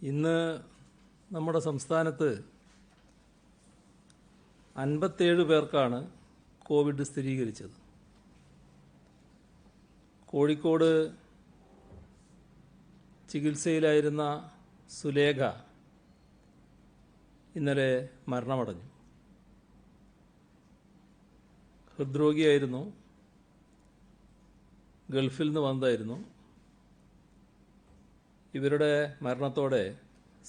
ഇന്ന് നമ്മുടെ സംസ്ഥാനത്ത് 57 പേർക്കാണ് കോവിഡ് സ്ഥിരീകരിച്ചത്. കോഴിക്കോട് ചികിത്സയിലായിരുന്ന സുലേഖ ഇന്നലെ മരണമടഞ്ഞു. ഹൃദ്രോഗിയായിരുന്നു, ഗൾഫിൽ നിന്ന് വന്നതായിരുന്നു. ഇവരുടെ മരണത്തോടെ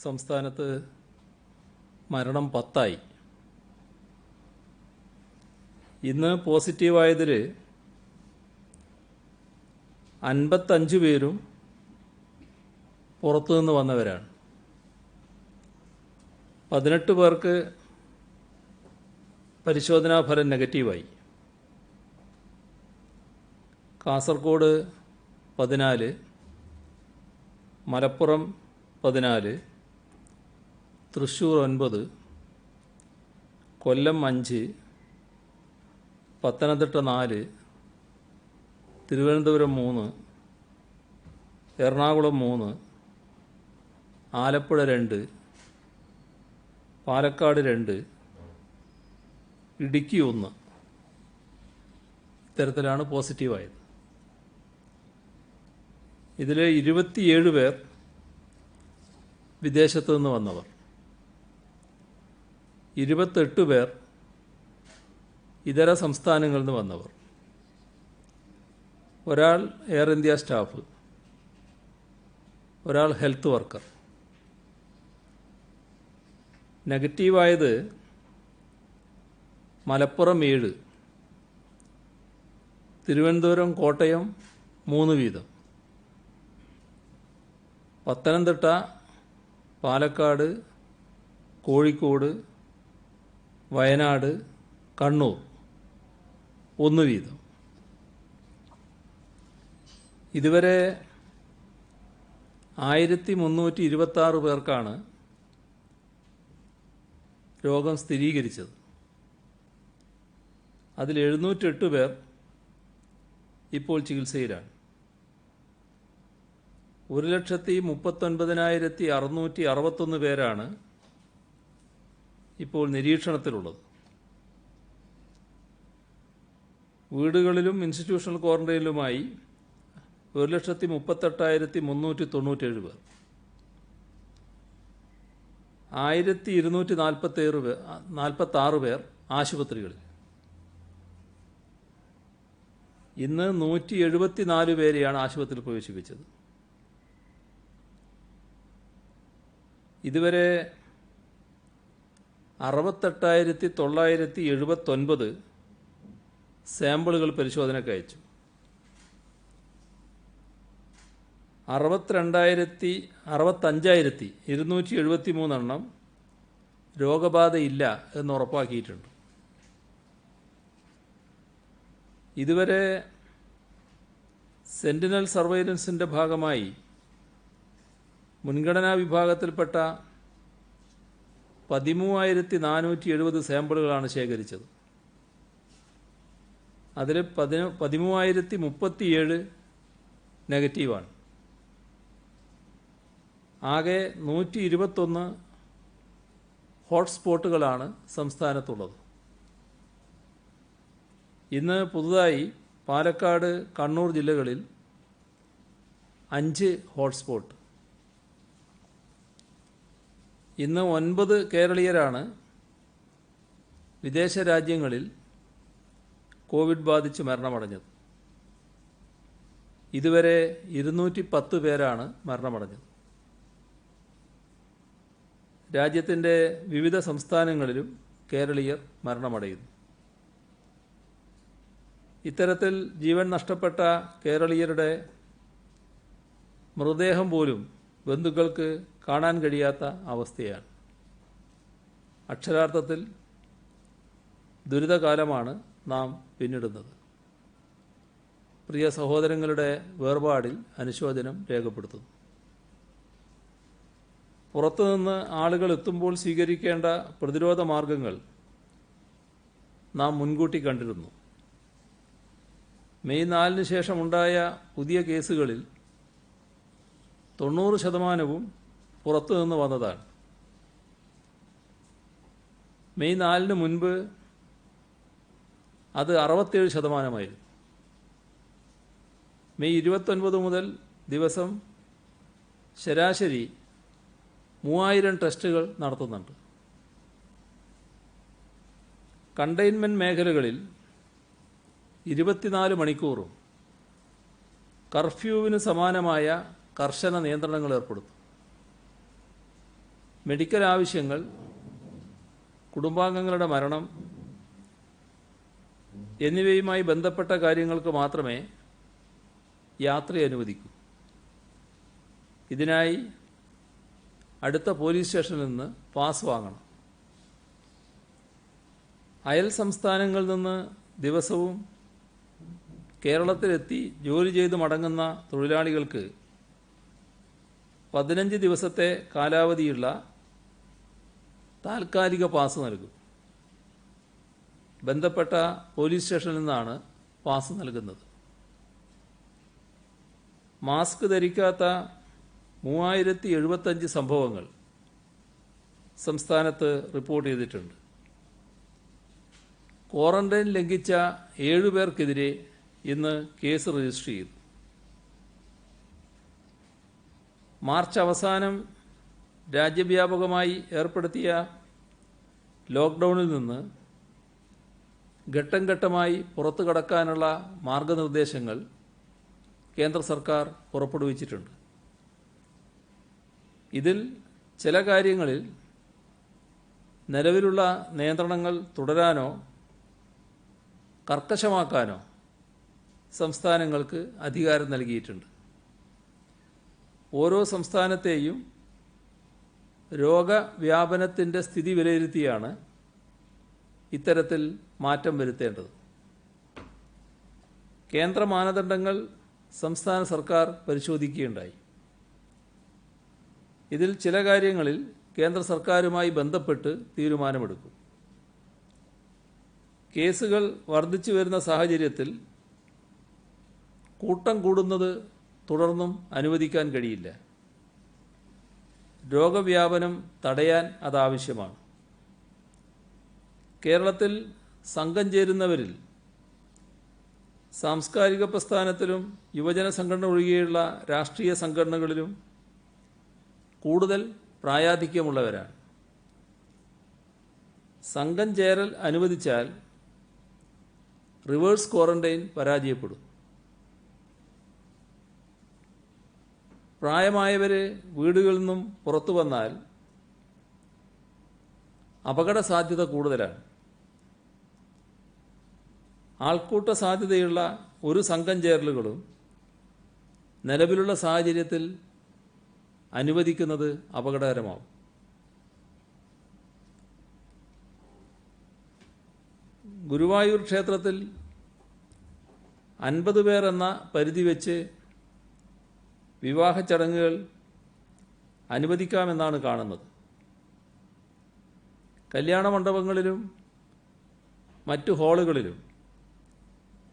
സംസ്ഥാനത്ത് മരണം 10ആയി. ഇന്ന് പോസിറ്റീവായതിൽ 55 പേരും പുറത്തുനിന്ന് വന്നവരാണ്. 18 പേർക്ക് പരിശോധനാ ഫലം നെഗറ്റീവായി. കാസർഗോഡ് 14, മലപ്പുറം 14, തൃശ്ശൂർ 9, കൊല്ലം 5, പത്തനംതിട്ട 4, തിരുവനന്തപുരം 3, എറണാകുളം 3, ആലപ്പുഴ 2, പാലക്കാട് 2, ഇടുക്കി 1. ഇത്തരത്തിലാണ് പോസിറ്റീവായത്. ഇതിൽ 27 പേർ വിദേശത്തു നിന്ന് വന്നവർ, 28 പേർ ഇതര സംസ്ഥാനങ്ങളിൽ നിന്ന് വന്നവർ, ഒരാൾ എയർ ഇന്ത്യ സ്റ്റാഫ്, ഒരാൾ ഹെൽത്ത് വർക്കർ. നെഗറ്റീവായത് മലപ്പുറം 7, തിരുവനന്തപുരം, കോട്ടയം 3 വീതം, പത്തനംതിട്ട, പാലക്കാട്, കോഴിക്കോട്, വയനാട്, കണ്ണൂർ 1 വീതം. ഇതുവരെ 1326 പേർക്കാണ് രോഗം സ്ഥിരീകരിച്ചത്. അതിൽ 708 പേർ ഇപ്പോൾ ചികിത്സയിലാണ്. 1,39,661 പേരാണ് ഇപ്പോൾ നിരീക്ഷണത്തിലുള്ളത്. വീടുകളിലും ഇൻസ്റ്റിറ്റ്യൂഷണൽ ക്വാറന്റൈനിലുമായി 1,38,397 പേർ. 1,246 പേർ ആശുപത്രികളിൽ. ഇന്ന് 174 പേരെയാണ് ആശുപത്രിയിൽ പ്രവേശിപ്പിച്ചത്. ഇതുവരെ 68,979 സാമ്പിളുകൾ പരിശോധനയ്ക്ക് അയച്ചു. 65,273 എണ്ണം രോഗബാധയില്ല എന്ന് ഉറപ്പാക്കിയിട്ടുണ്ട്. ഇതുവരെ സെന്റിനൽ സർവൈലൻസിൻ്റെ ഭാഗമായി മുൻഗണനാ വിഭാഗത്തിൽപ്പെട്ട 13,470 സാമ്പിളുകളാണ് ശേഖരിച്ചത്. അതിൽ 13,037 നെഗറ്റീവാണ്. ആകെ 121 ഹോട്ട്സ്പോട്ടുകളാണ് സംസ്ഥാനത്തുള്ളത്. ഇന്ന് പുതുതായി പാലക്കാട്, കണ്ണൂർ ജില്ലകളിൽ 5 ഹോട്ട്സ്പോട്ട്. ഇന്ന് 9 കേരളീയരാണ് വിദേശ രാജ്യങ്ങളിൽ കോവിഡ് ബാധിച്ച് മരണമടഞ്ഞത്. ഇതുവരെ 210 പേരാണ് മരണമടഞ്ഞത്. രാജ്യത്തിൻ്റെ വിവിധ സംസ്ഥാനങ്ങളിലും കേരളീയർ മരണമടയുന്നു. ഇത്തരത്തിൽ ജീവൻ നഷ്ടപ്പെട്ട കേരളീയരുടെ മൃതദേഹം പോലും ബന്ധുക്കൾക്ക് കാണാൻ കഴിയാത്ത അവസ്ഥയാണ്. അക്ഷരാർത്ഥത്തിൽ ദുരിതകാലമാണ് നാം പിന്നിടുന്നത്. പ്രിയ സഹോദരങ്ങളുടെ വേർപാടിൽ അനുശോചനം രേഖപ്പെടുത്തുന്നു. പുറത്തുനിന്ന് ആളുകൾ എത്തുമ്പോൾ സ്വീകരിക്കേണ്ട പ്രതിരോധ മാർഗങ്ങൾ നാം മുൻകൂട്ടി കണ്ടിരുന്നു. മെയ് 4 ശേഷമുണ്ടായ പുതിയ കേസുകളിൽ 90% പുറത്തു നിന്ന് വന്നതാണ്. മെയ് 4 മുൻപ് അത് 67%. മെയ് 29 മുതൽ ദിവസം ശരാശരി 3000 ടെസ്റ്റുകൾ നടത്തുന്നുണ്ട്. കണ്ടെയ്ൻമെൻറ്റ് മേഖലകളിൽ 24 മണിക്കൂറും കർഫ്യൂവിന് സമാനമായ കർശന നിയന്ത്രണങ്ങൾ ഏർപ്പെടുത്തും. മെഡിക്കൽ ആവശ്യങ്ങൾ, കുടുംബാംഗങ്ങളുടെ മരണം എന്നിവയുമായി ബന്ധപ്പെട്ട കാര്യങ്ങൾക്ക് മാത്രമേ യാത്ര അനുവദിക്കൂ. ഇതിനായി അടുത്ത പോലീസ് സ്റ്റേഷനിൽ നിന്ന് പാസ് വാങ്ങണം. അയൽ സംസ്ഥാനങ്ങളിൽ നിന്ന് ദിവസവും കേരളത്തിലെത്തി ജോലി ചെയ്ത് മടങ്ങുന്ന തൊഴിലാളികൾക്ക് 15 ദിവസത്തെ കാലാവധിയുള്ള താൽക്കാലിക പാസ് നൽകും. ബന്ധപ്പെട്ട പോലീസ് സ്റ്റേഷനിൽ നിന്നാണ് പാസ് നൽകുന്നത്. മാസ്ക് ധരിക്കാത്ത 3075 സംഭവങ്ങൾ സംസ്ഥാനത്ത് റിപ്പോർട്ട് ചെയ്തിട്ടുണ്ട്. ക്വാറന്റൈൻ ലംഘിച്ച 7 പേർക്കെതിരെ ഇന്ന് കേസ് രജിസ്റ്റർ ചെയ്തു. മാർച്ച് അവസാനം രാജ്യവ്യാപകമായി ഏർപ്പെടുത്തിയ ലോക്ക്ഡൗണിൽ നിന്ന് ഘട്ടം ഘട്ടമായി പുറത്തു കടക്കാനുള്ള മാർഗനിർദ്ദേശങ്ങൾ കേന്ദ്ര സർക്കാർ പുറപ്പെടുവിച്ചിട്ടുണ്ട്. ഇതിൽ ചില കാര്യങ്ങളിൽ നിലവിലുള്ള നിയന്ത്രണങ്ങൾ തുടരാനോ കർക്കശമാക്കാനോ സംസ്ഥാനങ്ങൾക്ക് അധികാരം നൽകിയിട്ടുണ്ട്. ഓരോ സംസ്ഥാനത്തെയും രോഗവ്യാപനത്തിൻ്റെ സ്ഥിതി വിലയിരുത്തിയാണ് ഇത്തരത്തിൽ മാറ്റം വരുത്തേണ്ടത്. കേന്ദ്ര മാനദണ്ഡങ്ങൾ സംസ്ഥാന സർക്കാർ പരിശോധിക്കുകയുണ്ടായി. ഇതിൽ ചില കാര്യങ്ങളിൽ കേന്ദ്ര സർക്കാരുമായി ബന്ധപ്പെട്ട് തീരുമാനമെടുക്കും. കേസുകൾ വർദ്ധിച്ചു വരുന്ന സാഹചര്യത്തിൽ കൂട്ടം കൂടുന്നത് തുടർന്നും അനുവദിക്കാൻ കഴിയില്ല. രോഗവ്യാപനം തടയാൻ അതാവശ്യമാണ്. കേരളത്തിൽ സംഘം ചേരുന്നവരിൽ സാംസ്കാരിക പ്രസ്ഥാനത്തിലും യുവജന സംഘടന ഒഴികെയുള്ള രാഷ്ട്രീയ സംഘടനകളിലും കൂടുതൽ പ്രായാധിക്യമുള്ളവരാണ്. സംഘം ചേരൽ അനുവദിച്ചാൽ റിവേഴ്സ് ക്വാറന്റൈൻ പരാജയപ്പെടും. പ്രായമായവരെ വീടുകളിൽ നിന്നും പുറത്തു വന്നാൽ അപകട സാധ്യത കൂടുതലാണ്. ആൾക്കൂട്ട സാധ്യതയുള്ള ഒരു സംഘം ചേരലുകളും നിലവിലുള്ള സാഹചര്യത്തിൽ അനുവദിക്കുന്നത് അപകടകരമാവും. ഗുരുവായൂർ ക്ഷേത്രത്തിൽ 50 പേർ എന്ന പരിധി വെച്ച് വിവാഹ ചടങ്ങുകൾ അനുവദിക്കാമെന്നാണ് കാണുന്നത്. കല്യാണ മണ്ഡപങ്ങളിലും മറ്റു ഹാളുകളിലും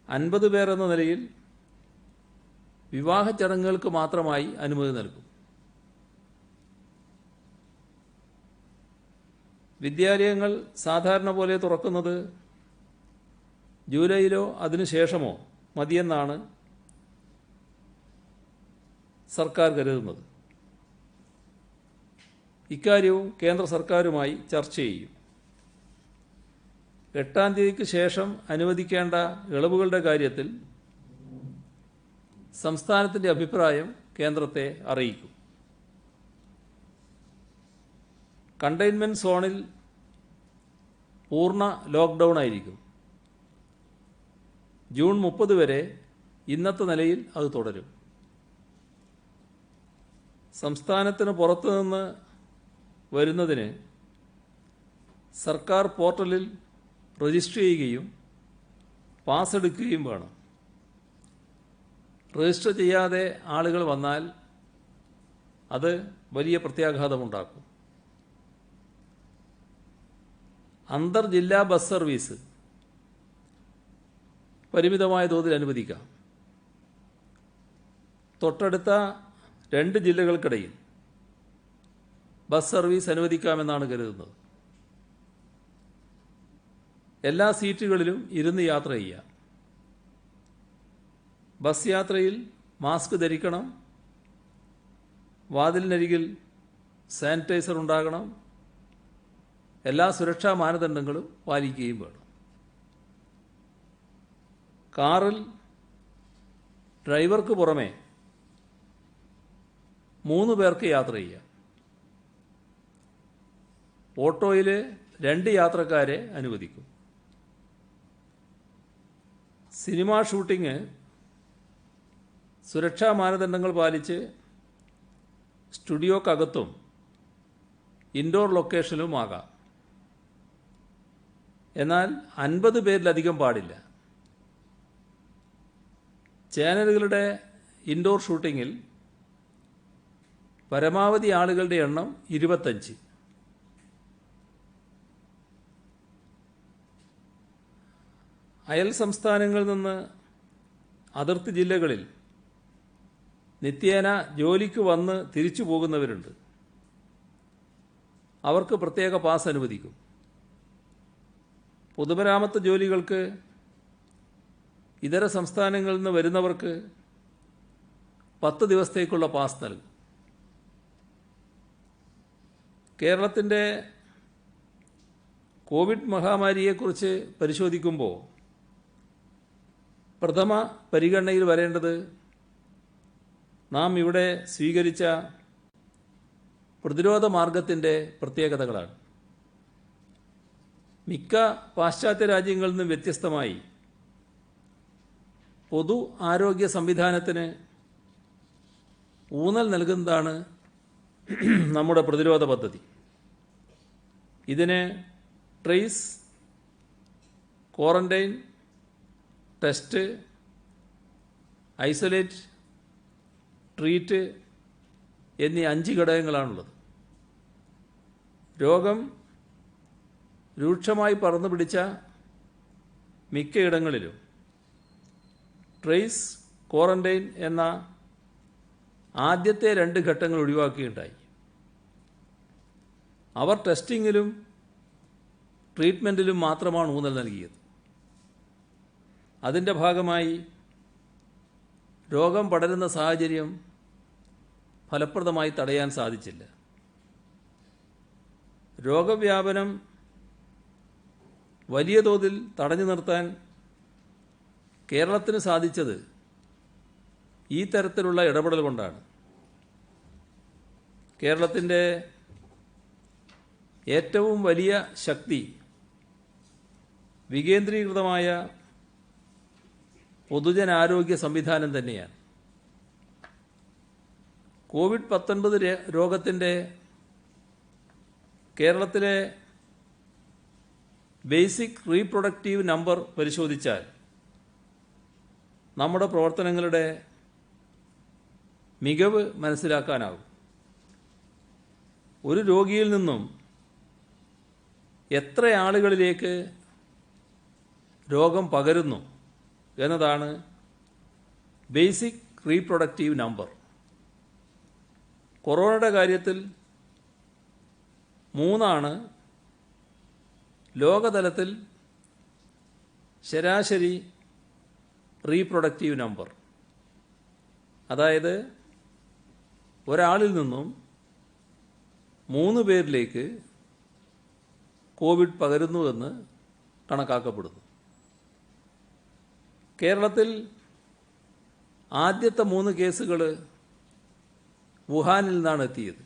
50 പേർ എന്ന നിലയിൽ വിവാഹ ചടങ്ങുകൾക്ക് മാത്രമായി അനുമതി നൽകും. വിദ്യാലയങ്ങൾ സാധാരണ പോലെ തുറക്കുന്നത് ജൂലൈയിലോ അതിനുശേഷമോ മതിയെന്നാണ് സർക്കാർ കരുതുന്നത്. ഇക്കാര്യവും കേന്ദ്ര സർക്കാരുമായി ചർച്ച ചെയ്യും. 8-ാം തീയതിക്ക് ശേഷം അനുവദിക്കേണ്ട ഇളവുകളുടെ കാര്യത്തിൽ സംസ്ഥാനത്തിൻ്റെ അഭിപ്രായം കേന്ദ്രത്തെ അറിയിക്കും. കണ്ടെയ്ൻമെൻറ് സോണിൽ പൂർണ്ണ ലോക്ക്ഡൗൺ ആയിരിക്കും. ജൂൺ 30 വരെ ഇന്നത്തെ നിലയിൽ അത് തുടരും. സംസ്ഥാനത്തിന് പുറത്തുനിന്ന് വരുന്നതിന് സർക്കാർ പോർട്ടലിൽ രജിസ്റ്റർ ചെയ്യുകയും പാസ് എടുക്കുകയും വേണം. രജിസ്റ്റർ ചെയ്യാതെ ആളുകൾ വന്നാൽ അത് വലിയ പ്രത്യാഘാതമുണ്ടാക്കും. അന്തർ ജില്ലാ ബസ് സർവീസ് പരിമിതമായ തോതിൽ അനുവദിക്കാം. തൊട്ടടുത്ത 2 ജില്ലകൾക്കിടയിൽ ബസ് സർവീസ് അനുവദിക്കാമെന്നാണ് കരുതുന്നത്. എല്ലാ സീറ്റുകളിലും ഇരുന്ന് യാത്ര ചെയ്യാം. ബസ് യാത്രയിൽ മാസ്ക് ധരിക്കണം, വാതിലിനരികിൽ സാനിറ്റൈസർ ഉണ്ടാകണം, എല്ലാ സുരക്ഷാ മാനദണ്ഡങ്ങളും പാലിക്കുകയും വേണം. കാറിൽ ഡ്രൈവർക്ക് പുറമെ 3 പേർക്ക് യാത്ര ചെയ്യാം. ഓട്ടോയിൽ 2 യാത്രക്കാരെ അനുവദിക്കും. സിനിമാ ഷൂട്ടിംഗ് സുരക്ഷാ മാനദണ്ഡങ്ങൾ പാലിച്ച് സ്റ്റുഡിയോക്കകത്തും ഇൻഡോർ ലൊക്കേഷനിലുമാകാം. എന്നാൽ 50 പേരിലധികം പാടില്ല. ചാനലുകളുടെ ഇൻഡോർ ഷൂട്ടിങ്ങിൽ പരമാവധി ആളുകളുടെ എണ്ണം 25. അയൽ സംസ്ഥാനങ്ങളിൽ നിന്ന് അതിർത്തി ജില്ലകളിൽ നിത്യേന ജോലിക്ക് വന്ന് തിരിച്ചു പോകുന്നവരുണ്ട്. അവർക്ക് പ്രത്യേക പാസ് അനുവദിക്കും. പൊതുമരാമത്ത് ജോലികൾക്ക് ഇതര സംസ്ഥാനങ്ങളിൽ നിന്ന് വരുന്നവർക്ക് 10 ദിവസത്തേക്കുള്ള പാസ് നൽകും. കേരളത്തിൻ്റെ കോവിഡ് മഹാമാരിയെക്കുറിച്ച് പരിശോധിക്കുമ്പോൾ പ്രഥമ പരിഗണനയിൽ വരേണ്ടത് നാം ഇവിടെ സ്വീകരിച്ച പ്രതിരോധ മാർഗത്തിൻ്റെ പ്രത്യേകതകളാണ്. മിക്ക പാശ്ചാത്യ രാജ്യങ്ങളിൽ നിന്നും വ്യത്യസ്തമായി പൊതു ആരോഗ്യ സംവിധാനത്തിന് ഊന്നൽ നൽകുന്നതാണ് നമ്മുടെ പ്രതിരോധ പദ്ധതി. ഇതിന് trace, quarantine, test, isolate, treat എന്നീ 5 ഘടകങ്ങളാണുള്ളത്. രോഗം രൂക്ഷമായി പടർന്നു പിടിച്ച മിക്കയിടങ്ങളിലും ട്രേസ്, ക്വാറന്റൈൻ എന്ന ആദ്യത്തെ 2 ഘട്ടങ്ങൾ ഒഴിവാക്കുകയുണ്ടായി. അവർ ടെസ്റ്റിങ്ങിലും ട്രീറ്റ്മെൻറ്റിലും മാത്രമാണ് ഊന്നൽ നൽകിയത്. അതിൻ്റെ ഭാഗമായി രോഗം പടരുന്ന സാഹചര്യം ഫലപ്രദമായി തടയാൻ സാധിച്ചില്ല. രോഗവ്യാപനം വലിയ തോതിൽ തടഞ്ഞു നിർത്താൻ കേരളത്തിന് സാധിച്ചത് ഈ തരത്തിലുള്ള ഇടപെടൽ കൊണ്ടാണ്. കേരളത്തിൻ്റെ ഏറ്റവും വലിയ ശക്തി വികേന്ദ്രീകൃതമായ പൊതുജനാരോഗ്യ സംവിധാനം തന്നെയാണ്. കോവിഡ്-19 രോഗത്തിൻ്റെ കേരളത്തിലെ ബേസിക് റീപ്രൊഡക്റ്റീവ് നമ്പർ പരിശോധിച്ചാൽ നമ്മുടെ പ്രവർത്തനങ്ങളുടെ മികവ് മനസ്സിലാക്കാനാകും. ഒരു രോഗിയിൽ നിന്നും എത്ര ആളുകളിലേക്ക് രോഗം പകരുന്നു എന്നതാണ് ബേസിക് റീപ്രൊഡക്റ്റീവ് നമ്പർ. കൊറോണയുടെ കാര്യത്തിൽ 3 ലോകതലത്തിൽ ശരാശരി റീപ്രൊഡക്റ്റീവ് നമ്പർ. അതായത് ഒരാളിൽ നിന്നും 3 പേരിലേക്ക് കോവിഡ് പകരുന്നുവെന്ന് കണക്കാക്കപ്പെടുന്നു. കേരളത്തിൽ ആദ്യത്തെ 3 കേസുകൾ വുഹാനിൽ നിന്നാണ് എത്തിയത്.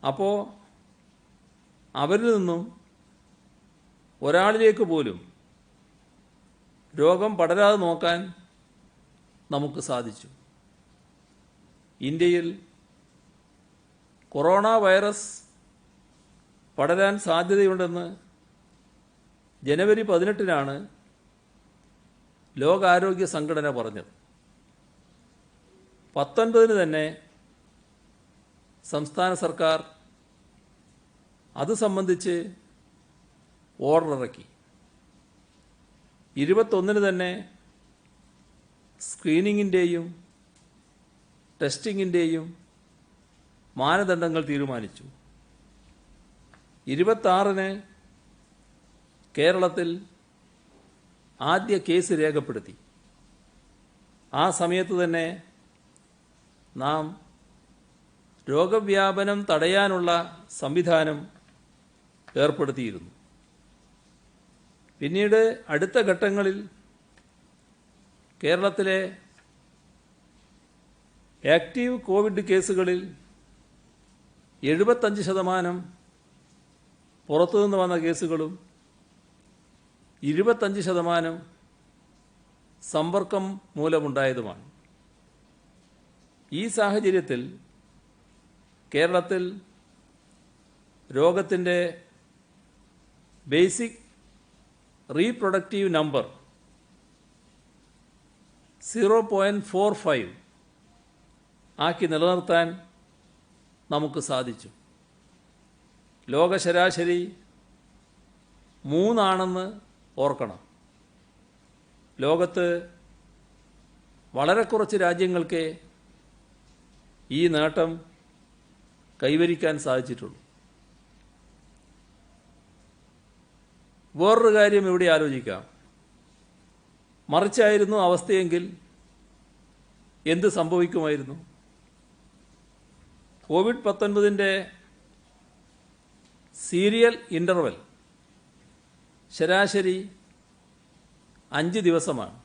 അപ്പോൾ അവരിൽ നിന്നും ഒരാളിലേക്ക് പോലും രോഗം പടരാതെ നോക്കാൻ നമുക്ക് സാധിച്ചു. ഇന്ത്യയിൽ കൊറോണ വൈറസ് പടരാൻ സാധ്യതയുണ്ടെന്ന് ജനുവരി 18-നാണ് ലോകാരോഗ്യ സംഘടന പറഞ്ഞത്. 19-ന് തന്നെ സംസ്ഥാന സർക്കാർ അത് സംബന്ധിച്ച് ഓർഡർ ഇറക്കി. 21-ന് തന്നെ സ്ക്രീനിങ്ങിൻ്റെയും ടെസ്റ്റിങ്ങിൻ്റെയും മാനദണ്ഡങ്ങൾ തീരുമാനിച്ചു. 26-ന് കേരളത്തിൽ ആദ്യ കേസ് രേഖപ്പെടുത്തി. ആ സമയത്ത് തന്നെ നാം രോഗവ്യാപനം തടയാനുള്ള സംവിധാനം ഏർപ്പെടുത്തിയിരുന്നു. പിന്നീട് അടുത്ത ഘട്ടങ്ങളിൽ കേരളത്തിലെ ആക്റ്റീവ് കോവിഡ് കേസുകളിൽ 75% പുറത്തുനിന്ന് വന്ന കേസുകളും 25% സമ്പർക്കം മൂലമുണ്ടായതുമാണ്. ഈ സാഹചര്യത്തിൽ കേരളത്തിൽ രോഗത്തിൻ്റെ ബേസിക് റീപ്രൊഡക്റ്റീവ് നമ്പർ 0.45 ആക്കി നിലനിർത്താൻ നമുക്ക് സാധിച്ചു. ലോക ശരാശരി 3 ഓർക്കണം. ലോകത്ത് വളരെ കുറച്ച് രാജ്യങ്ങൾക്കേ ഈ നേട്ടം കൈവരിക്കാൻ സാധിച്ചിട്ടുള്ളൂ. വേറൊരു കാര്യം ഇവിടെ ആലോചിക്കാം. മറിച്ചായിരുന്നു അവസ്ഥയെങ്കിൽ എന്ത് സംഭവിക്കുമായിരുന്നു? കോവിഡ്-19 സീരിയൽ ഇൻ്റർവെൽ ശരാശരി 5 ദിവസമാണ്.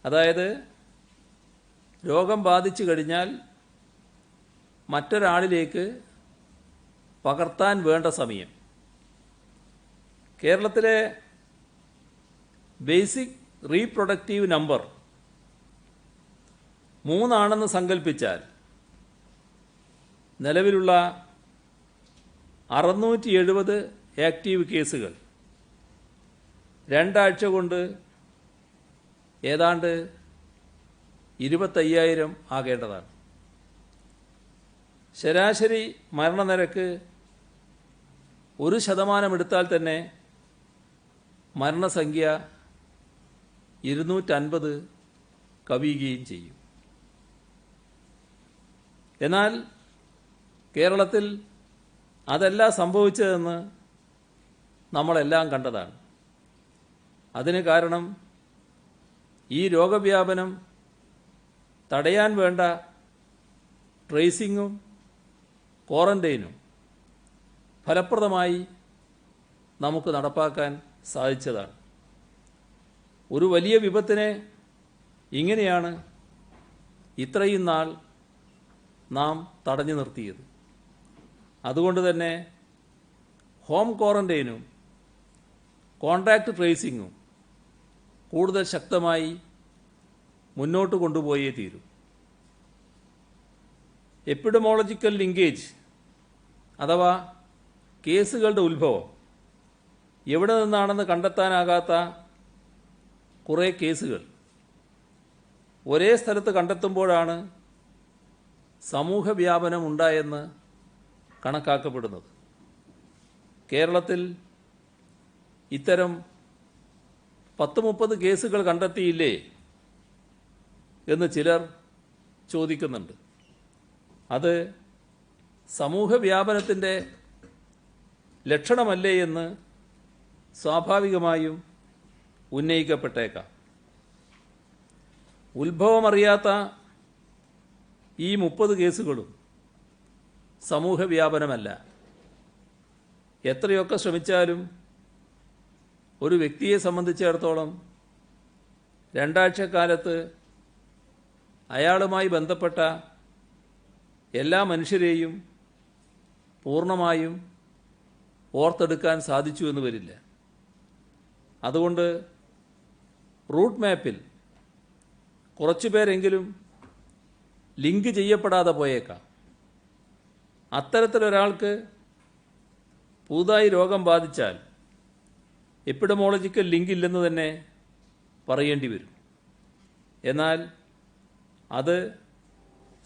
അതായത് രോഗം ബാധിച്ചു കഴിഞ്ഞാൽ മറ്റൊരാളിലേക്ക് പകർത്താൻ വേണ്ട സമയം. കേരളത്തിലെ ബേസിക് റീപ്രൊഡക്റ്റീവ് നമ്പർ 3 സങ്കല്പിച്ചാൽ നിലവിലുള്ള 670 ആക്റ്റീവ് കേസുകൾ 2 ആഴ്ച കൊണ്ട് ഏതാണ്ട് 25,000 ആകേണ്ടതാണ്. ശരാശരി മരണനിരക്ക് 1% എടുത്താൽ തന്നെ മരണസംഖ്യ 250 കവിയുകയും ചെയ്യും. എന്നാൽ കേരളത്തിൽ അതല്ല സംഭവിച്ചതെന്ന് നമ്മളെല്ലാം കണ്ടതാണ്. അതിന് കാരണം ഈ രോഗവ്യാപനം തടയാൻ വേണ്ട ട്രേസിങ്ങും ക്വാറന്റൈനും ഫലപ്രദമായി നമുക്ക് നടപ്പാക്കാൻ സാധിച്ചതാണ്. ഒരു വലിയ വിപത്തിനെ ഇങ്ങനെയാണ് ഇത്രയും നാൾ നാം തടഞ്ഞു നിർത്തിയത്. അതുകൊണ്ട് തന്നെ ഹോം ക്വാറന്റൈനും കോൺടാക്റ്റ് ട്രേസിങ്ങും കൂടുതൽ ശക്തമായി മുന്നോട്ട് കൊണ്ടുപോയേ തീരൂ. എപ്പിഡമോളജിക്കൽ ലിങ്കേജ് അഥവാ കേസുകളുടെ ഉത്ഭവം എവിടെ നിന്നാണെന്ന് കണ്ടെത്താനാകാത്ത കുറേ കേസുകൾ ഒരേ സ്ഥലത്ത് കണ്ടെത്തുമ്പോഴാണ് സമൂഹവ്യാപനം ഉണ്ടായെന്ന് കണക്കാക്കപ്പെടുന്നത്. കേരളത്തിൽ ഇത്തരം 10-30 കേസുകൾ കണ്ടെത്തിയില്ലേ എന്ന് ചിലർ ചോദിക്കുന്നുണ്ട്. അത് സമൂഹവ്യാപനത്തിൻ്റെ ലക്ഷണമല്ലേ എന്ന് സ്വാഭാവികമായും ഉന്നയിക്കപ്പെട്ടേക്കാം. ഉത്ഭവമറിയാത്ത ഈ 30 കേസുകളും സമൂഹവ്യാപനമല്ല. എത്രയൊക്കെ ശ്രമിച്ചാലും ഒരു വ്യക്തിയെ സംബന്ധിച്ചിടത്തോളം 2 ആഴ്ചക്കാലത്ത് അയാളുമായി ബന്ധപ്പെട്ട എല്ലാ മനുഷ്യരെയും പൂർണ്ണമായും ഓർത്തെടുക്കാൻ സാധിച്ചു എന്ന് വരില്ല. അതുകൊണ്ട് റൂട്ട് മാപ്പിൽ കുറച്ചുപേരെങ്കിലും ലിങ്ക് ചെയ്യപ്പെടാതെ പോയേക്കാം. അത്തരത്തിലൊരാൾക്ക് പുതുതായി രോഗം ബാധിച്ചാൽ എപ്പിഡമോളജിക്കൽ ലിങ്ക് ഇല്ലെന്ന് തന്നെ പറയേണ്ടി വരും. എന്നാൽ അത്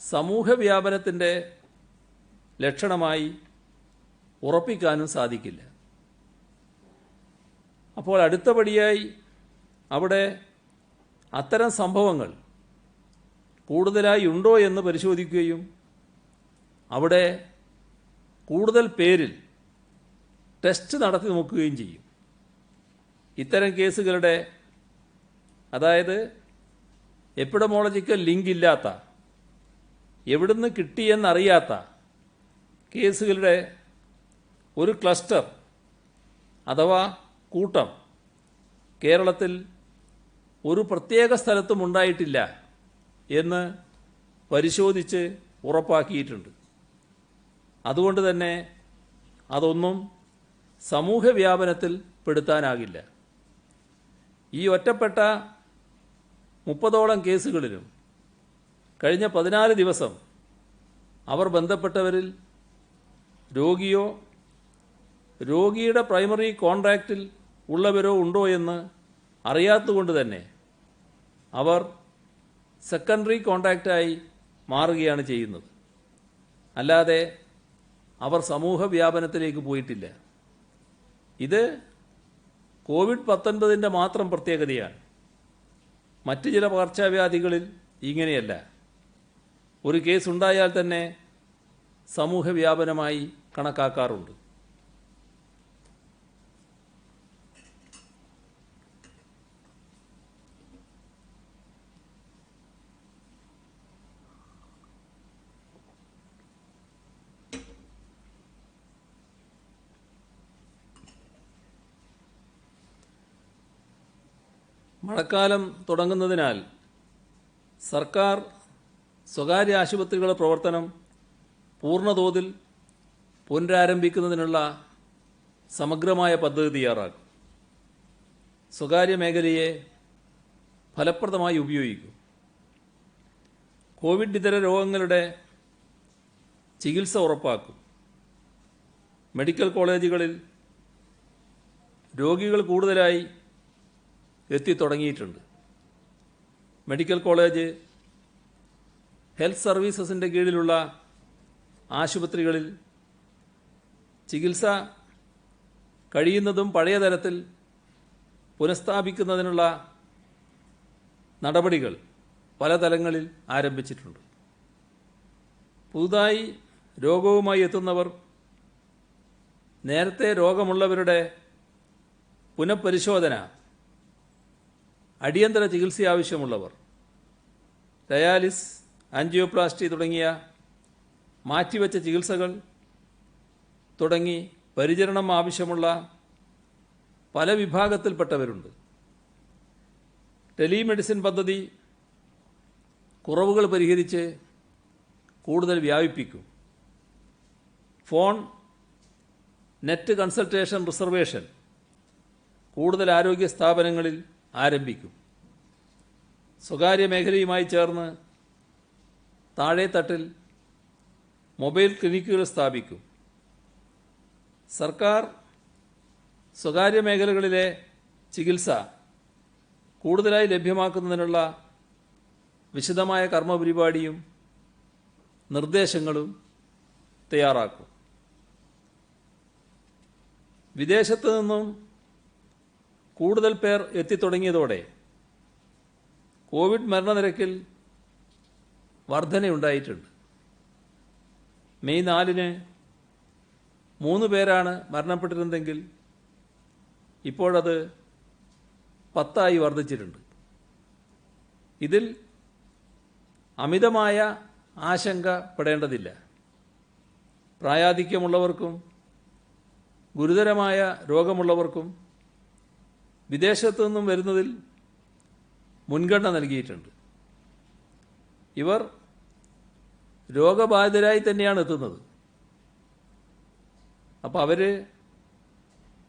സമൂഹവ്യാപനത്തിൻ്റെ ലക്ഷണമായി ഉറപ്പിക്കാനും സാധിക്കില്ല. അപ്പോൾ അടുത്തപടിയായി അവിടെ അത്തരം സംഭവങ്ങൾ കൂടുതലായി ഉണ്ടോ എന്ന് പരിശോധിക്കുകയും അവിടെ കൂടുതൽ പേരിൽ ടെസ്റ്റ് നടത്തി നോക്കുകയും ചെയ്യും. ഇത്തരം കേസുകളുടെ, അതായത് എപ്പിഡമോളജിക്കൽ ലിങ്ക് ഇല്ലാത്ത, എവിടുന്ന് കിട്ടിയെന്നറിയാത്ത കേസുകളുടെ ഒരു ക്ലസ്റ്റർ അഥവാ കൂട്ടം കേരളത്തിൽ ഒരു പ്രത്യേക സ്ഥലത്തും ഉണ്ടായിട്ടില്ല എന്ന് പരിശോധിച്ച് ഉറപ്പാക്കിയിട്ടുണ്ട്. അതുകൊണ്ട് തന്നെ അതൊന്നും സമൂഹ വ്യാപനത്തിൽ പെടുത്താനാകില്ല. ഈ ഒറ്റപ്പെട്ട 30ഓളം കേസുകളിലും കഴിഞ്ഞ 14 ദിവസം അവർ ബന്ധപ്പെട്ടവരിൽ രോഗിയോ രോഗിയുടെ പ്രൈമറി കോൺടാക്റ്റിൽ ഉള്ളവരോ ഉണ്ടോ എന്ന് അറിയാത്തതുകൊണ്ട് തന്നെ അവർ സെക്കൻഡറി കോൺടാക്റ്റായി മാറുകയാണ് ചെയ്യുന്നത്. അല്ലാതെ അവർ സമൂഹ വ്യാപനത്തിലേക്ക് പോയിട്ടില്ല. ഇത് കോവിഡ്-19 മാത്രം പ്രത്യേകതയാണ്. മറ്റ് ചില പകർച്ചവ്യാധികളിൽ ഇങ്ങനെയല്ല. ഒരു കേസ് ഉണ്ടായാൽ തന്നെ സമൂഹ വ്യാപനമായി കണക്കാക്കാറുണ്ട്. മഴക്കാലം തുടങ്ങുന്നതിനാൽ സർക്കാർ സ്വകാര്യ ആശുപത്രികളുടെ പ്രവർത്തനം പൂർണ്ണതോതിൽ പുനരാരംഭിക്കുന്നതിനുള്ള സമഗ്രമായ പദ്ധതി തയ്യാറാക്കും. സ്വകാര്യ മേഖലയെ ഫലപ്രദമായി ഉപയോഗിക്കും. കോവിഡ് ഇതര രോഗങ്ങളുടെ ചികിത്സ ഉറപ്പാക്കും. മെഡിക്കൽ കോളേജുകളിൽ രോഗികൾ കൂടുതലായി എത്തിത്തുടങ്ങിയിട്ടുണ്ട്. മെഡിക്കൽ കോളേജ്, ഹെൽത്ത് സർവീസസിൻ്റെ കീഴിലുള്ള ആശുപത്രികളിൽ ചികിത്സ കഴിയുന്നതും പഴയ തരത്തിൽ പുനഃസ്ഥാപിക്കുന്നതിനുള്ള നടപടികൾ പല തലങ്ങളിൽ ആരംഭിച്ചിട്ടുണ്ട്. പുതുതായി രോഗവുമായി എത്തുന്നവർ, നേരത്തെ രോഗമുള്ളവരുടെ പുനഃപരിശോധന, അടിയന്തര ചികിത്സ ആവശ്യമുള്ളവർ, ഡയാലിസ്, ആൻജിയോപ്ലാസ്റ്റി തുടങ്ങിയ മാറ്റിവെച്ച ചികിത്സകൾ തുടങ്ങി പരിചരണം ആവശ്യമുള്ള പല വിഭാഗത്തിൽപ്പെട്ടവരുണ്ട്. ടെലിമെഡിസിൻ പദ്ധതി കുറവുകൾ പരിഹരിച്ച് കൂടുതൽ വ്യാപിപ്പിക്കും. ഫോൺ, നെറ്റ് കൺസൾട്ടേഷൻ റിസർവേഷൻ കൂടുതൽ ആരോഗ്യ സ്ഥാപനങ്ങളിൽ ആരംഭിക്കും. സ്വകാര്യ മേഖലയുമായി ചേർന്ന് താഴെത്തട്ടിൽ മൊബൈൽ ക്ലിനിക്കുകൾ സ്ഥാപിക്കും. സർക്കാർ സ്വകാര്യ മേഖലകളിലെ ചികിത്സ കൂടുതലായി ലഭ്യമാക്കുന്നതിനുള്ള വിശദമായ കർമ്മപരിപാടിയും നിർദ്ദേശങ്ങളും തയ്യാറാക്കും. വിദേശത്തു നിന്നും കൂടുതൽ പേർ എത്തിത്തുടങ്ങിയതോടെ കോവിഡ് മരണനിരക്കിൽ വർധനയുണ്ടായിട്ടുണ്ട്. മെയ് 4-ന് 3 പേരാണ് മരണപ്പെട്ടിരുന്നെങ്കിൽ ഇപ്പോഴത് 10 വർദ്ധിച്ചിട്ടുണ്ട്. ഇതിൽ അമിതമായ ആശങ്കപ്പെടേണ്ടതില്ല. പ്രായാധിക്യമുള്ളവർക്കും ഗുരുതരമായ രോഗമുള്ളവർക്കും വിദേശത്തു നിന്നും വരുന്നതിൽ മുൻഗണന നൽകിയിട്ടുണ്ട്. ഇവർ രോഗബാധിതരായി തന്നെയാണ് എത്തുന്നത്. അപ്പോൾ അവർ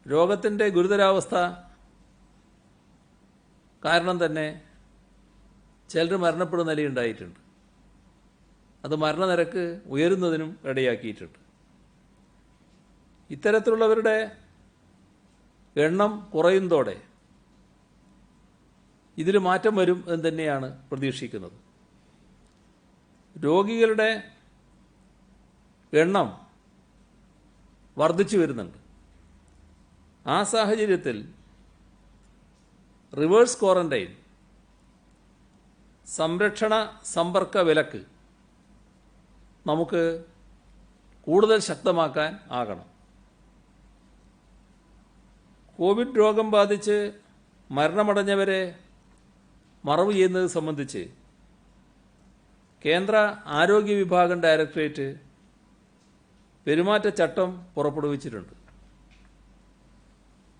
രോഗത്തിൻ്റെ ഗുരുതരാവസ്ഥ കാരണം തന്നെ ചിലർ മരണപ്പെടുന്ന നിലയുണ്ടായിട്ടുണ്ട്. അത് മരണനിരക്ക് ഉയരുന്നതിനും ഇടയാക്കിയിട്ടുണ്ട്. ഇത്തരത്തിലുള്ളവരുടെ എണ്ണം കുറയുന്നതോടെ ഇതിൽ മാറ്റം വരും എന്ന് തന്നെയാണ് പ്രതീക്ഷിക്കുന്നത്. രോഗികളുടെ എണ്ണം വർദ്ധിച്ചു വരുന്നുണ്ട്. ആ സാഹചര്യത്തിൽ റിവേഴ്സ് ക്വാറന്റൈൻ, സംരക്ഷണ സമ്പർക്ക വിലക്ക് നമുക്ക് കൂടുതൽ ശക്തമാക്കാൻ ആകണം. കോവിഡ് രോഗം ബാധിച്ച് മരണമടഞ്ഞവരെ മറവ് ചെയ്യുന്നത് സംബന്ധിച്ച് കേന്ദ്ര ആരോഗ്യ വിഭാഗം ഡയറക്ടറേറ്റ് പെരുമാറ്റച്ചട്ടം പുറപ്പെടുവിച്ചിട്ടുണ്ട്.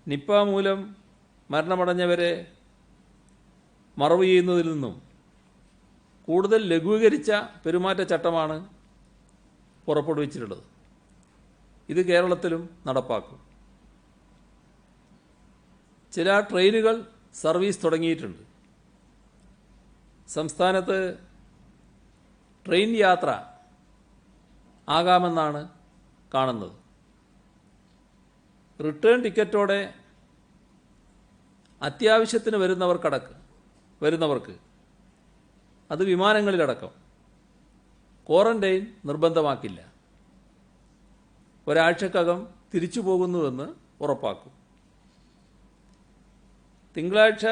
നിപ്പ മൂലം മരണമടഞ്ഞവരെ മറവ് ചെയ്യുന്നതിൽ നിന്നും കൂടുതൽ ലഘൂകരിച്ച പെരുമാറ്റച്ചട്ടമാണ് പുറപ്പെടുവിച്ചിട്ടുള്ളത്. ഇത് കേരളത്തിലും നടപ്പാക്കും. ചില ട്രെയിനുകൾ സർവീസ് തുടങ്ങിയിട്ടുണ്ട്. സംസ്ഥാനത്ത് ട്രെയിൻ യാത്ര ആകാമെന്നാണ് കാണുന്നത്. റിട്ടേൺ ടിക്കറ്റോടെ അത്യാവശ്യത്തിന് വരുന്നവർക്ക് അത് വിമാനങ്ങളിലടക്കം ക്വാറന്റൈൻ നിർബന്ധമാക്കില്ല. ഒരാഴ്ചക്കകം തിരിച്ചു പോകുന്നുവെന്ന് ഉറപ്പാക്കും. തിങ്കളാഴ്ച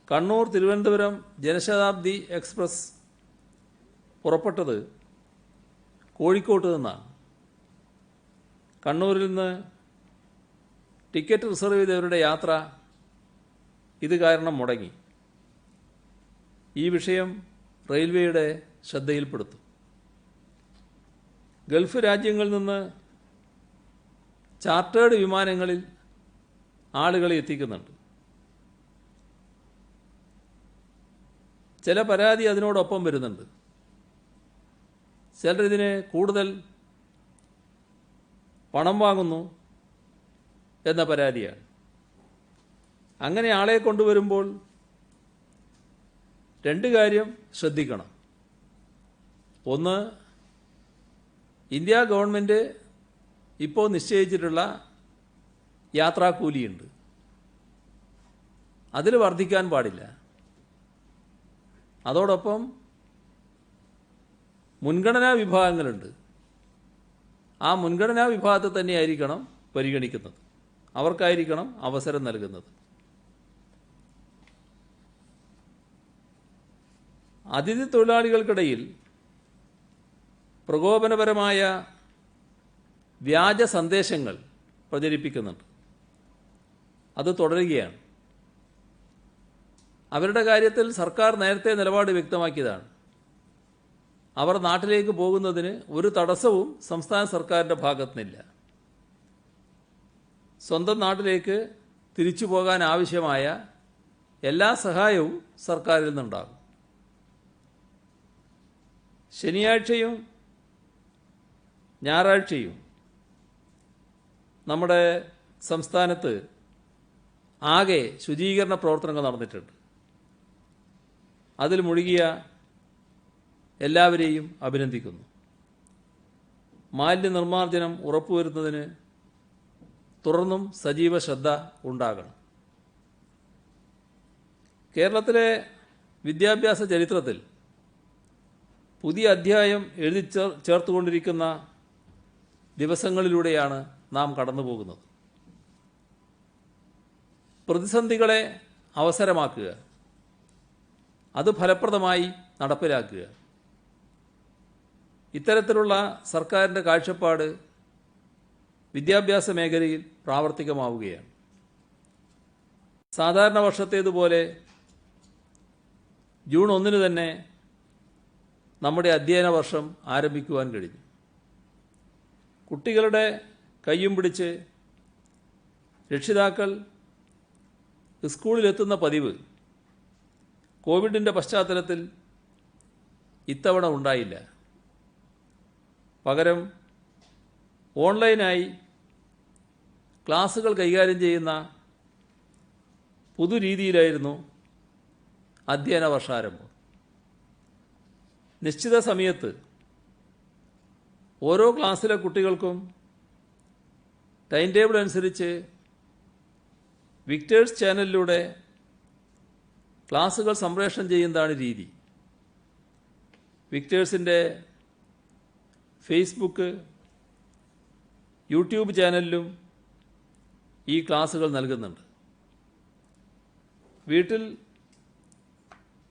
കണ്ണൂർ തിരുവനന്തപുരം ജനശതാബ്ദി എക്സ്പ്രസ് പുറപ്പെട്ടത് കോഴിക്കോട്ട് നിന്നാണ്. കണ്ണൂരിൽ നിന്ന് ടിക്കറ്റ് റിസർവ് ചെയ്തവരുടെ യാത്ര ഇത് കാരണം മുടങ്ങി. ഈ വിഷയം റെയിൽവേയുടെ ശ്രദ്ധയിൽപ്പെടുത്തും. ഗൾഫ് രാജ്യങ്ങളിൽ നിന്ന് ചാർട്ടേഡ് വിമാനങ്ങളിൽ ആളുകളെ എത്തിക്കുന്നുണ്ട്. ചില പരാതി അതിനോടൊപ്പം വരുന്നുണ്ട്. ചിലരിതിന് കൂടുതൽ പണം വാങ്ങുന്നു എന്ന പരാതിയാണ്. അങ്ങനെ ആളെ കൊണ്ടുവരുമ്പോൾ രണ്ട് കാര്യം ശ്രദ്ധിക്കണം. ഒന്ന്, ഇന്ത്യ ഗവൺമെൻറ് ഇപ്പോൾ നിശ്ചയിച്ചിട്ടുള്ള യാത്രാക്കൂലിയുണ്ട്. അതിൽ വർദ്ധിക്കാൻ പാടില്ല. അതോടൊപ്പം മുൻഗണനാ വിഭാഗങ്ങളുണ്ട്. ആ മുൻഗണനാ വിഭാഗത്തെ തന്നെയായിരിക്കണം പരിഗണിക്കുന്നത്. അവർക്കായിരിക്കണം അവസരം നൽകുന്നത്. അതിഥി തൊഴിലാളികൾക്കിടയിൽ പ്രകോപനപരമായ വ്യാജ സന്ദേശങ്ങൾ പ്രചരിപ്പിക്കുന്നുണ്ട്. അത് തുടരുകയാണ്. അവരുടെ കാര്യത്തിൽ സർക്കാർ നേരത്തെ നിലപാട് വ്യക്തമാക്കിയതാണ്. അവർ നാട്ടിലേക്ക് പോകുന്നതിന് ഒരു തടസ്സവും സംസ്ഥാന സർക്കാരിൻ്റെ ഭാഗത്തുനിന്നില്ല. സ്വന്തം നാട്ടിലേക്ക് തിരിച്ചു പോകാൻ ആവശ്യമായ എല്ലാ സഹായവും സർക്കാരിൽ നിന്നുണ്ടാകും. ശനിയാഴ്ചയും ഞായറാഴ്ചയും നമ്മുടെ സംസ്ഥാനത്ത് ആകെ ശുചീകരണ പ്രവർത്തനങ്ങൾ നടന്നിട്ടുണ്ട്. അതിൽ മുഴുകിയ എല്ലാവരെയും അഭിനന്ദിക്കുന്നു. മാലിന്യ നിർമ്മാർജ്ജനം ഉറപ്പുവരുത്തുന്നതിന് തുടർന്നും സജീവ ശ്രദ്ധ ഉണ്ടാകണം. കേരളത്തിലെ വിദ്യാഭ്യാസ ചരിത്രത്തിൽ പുതിയ അധ്യായം എഴുതി ചേർത്തുകൊണ്ടിരിക്കുന്ന ദിവസങ്ങളിലൂടെയാണ് നാം കടന്നു പോകുന്നത്. പ്രതിസന്ധികളെ അവസരമാക്കുക, അത് ഫലപ്രദമായി നടപ്പിലാക്കുക. ഇത്തരത്തിലുള്ള സർക്കാരിൻ്റെ കാഴ്ചപ്പാട് വിദ്യാഭ്യാസ മേഖലയിൽ പ്രാവർത്തികമാവുകയാണ്. സാധാരണ വർഷത്തേതുപോലെ ജൂൺ 1 തന്നെ നമ്മുടെ അധ്യയന വർഷം ആരംഭിക്കുവാൻ കഴിഞ്ഞു. കുട്ടികളുടെ കയ്യും പിടിച്ച് രക്ഷിതാക്കൾ സ്കൂളിലെത്തുന്ന പതിവ് കോവിഡിൻ്റെ പശ്ചാത്തലത്തിൽ ഇത്തവണ ഉണ്ടായില്ല. പകരം ഓൺലൈനായി ക്ലാസുകൾ കൈകാര്യം ചെയ്യുന്ന പുതുരീതിയിലായിരുന്നു അധ്യയന വർഷാരംഭം. നിശ്ചിത സമയത്ത് ഓരോ ക്ലാസ്സിലെ കുട്ടികൾക്കും ടൈം ടേബിൾ അനുസരിച്ച് വിക്ടേഴ്സ് ചാനലിലൂടെ ക്ലാസുകൾ സംപ്രേഷണം ചെയ്യുന്നതാണ് രീതി. വിക്ടേഴ്സിൻ്റെ ഫേസ്ബുക്ക്, യൂട്യൂബ് ചാനലിലും ഈ ക്ലാസുകൾ നൽകുന്നുണ്ട്. വീട്ടിൽ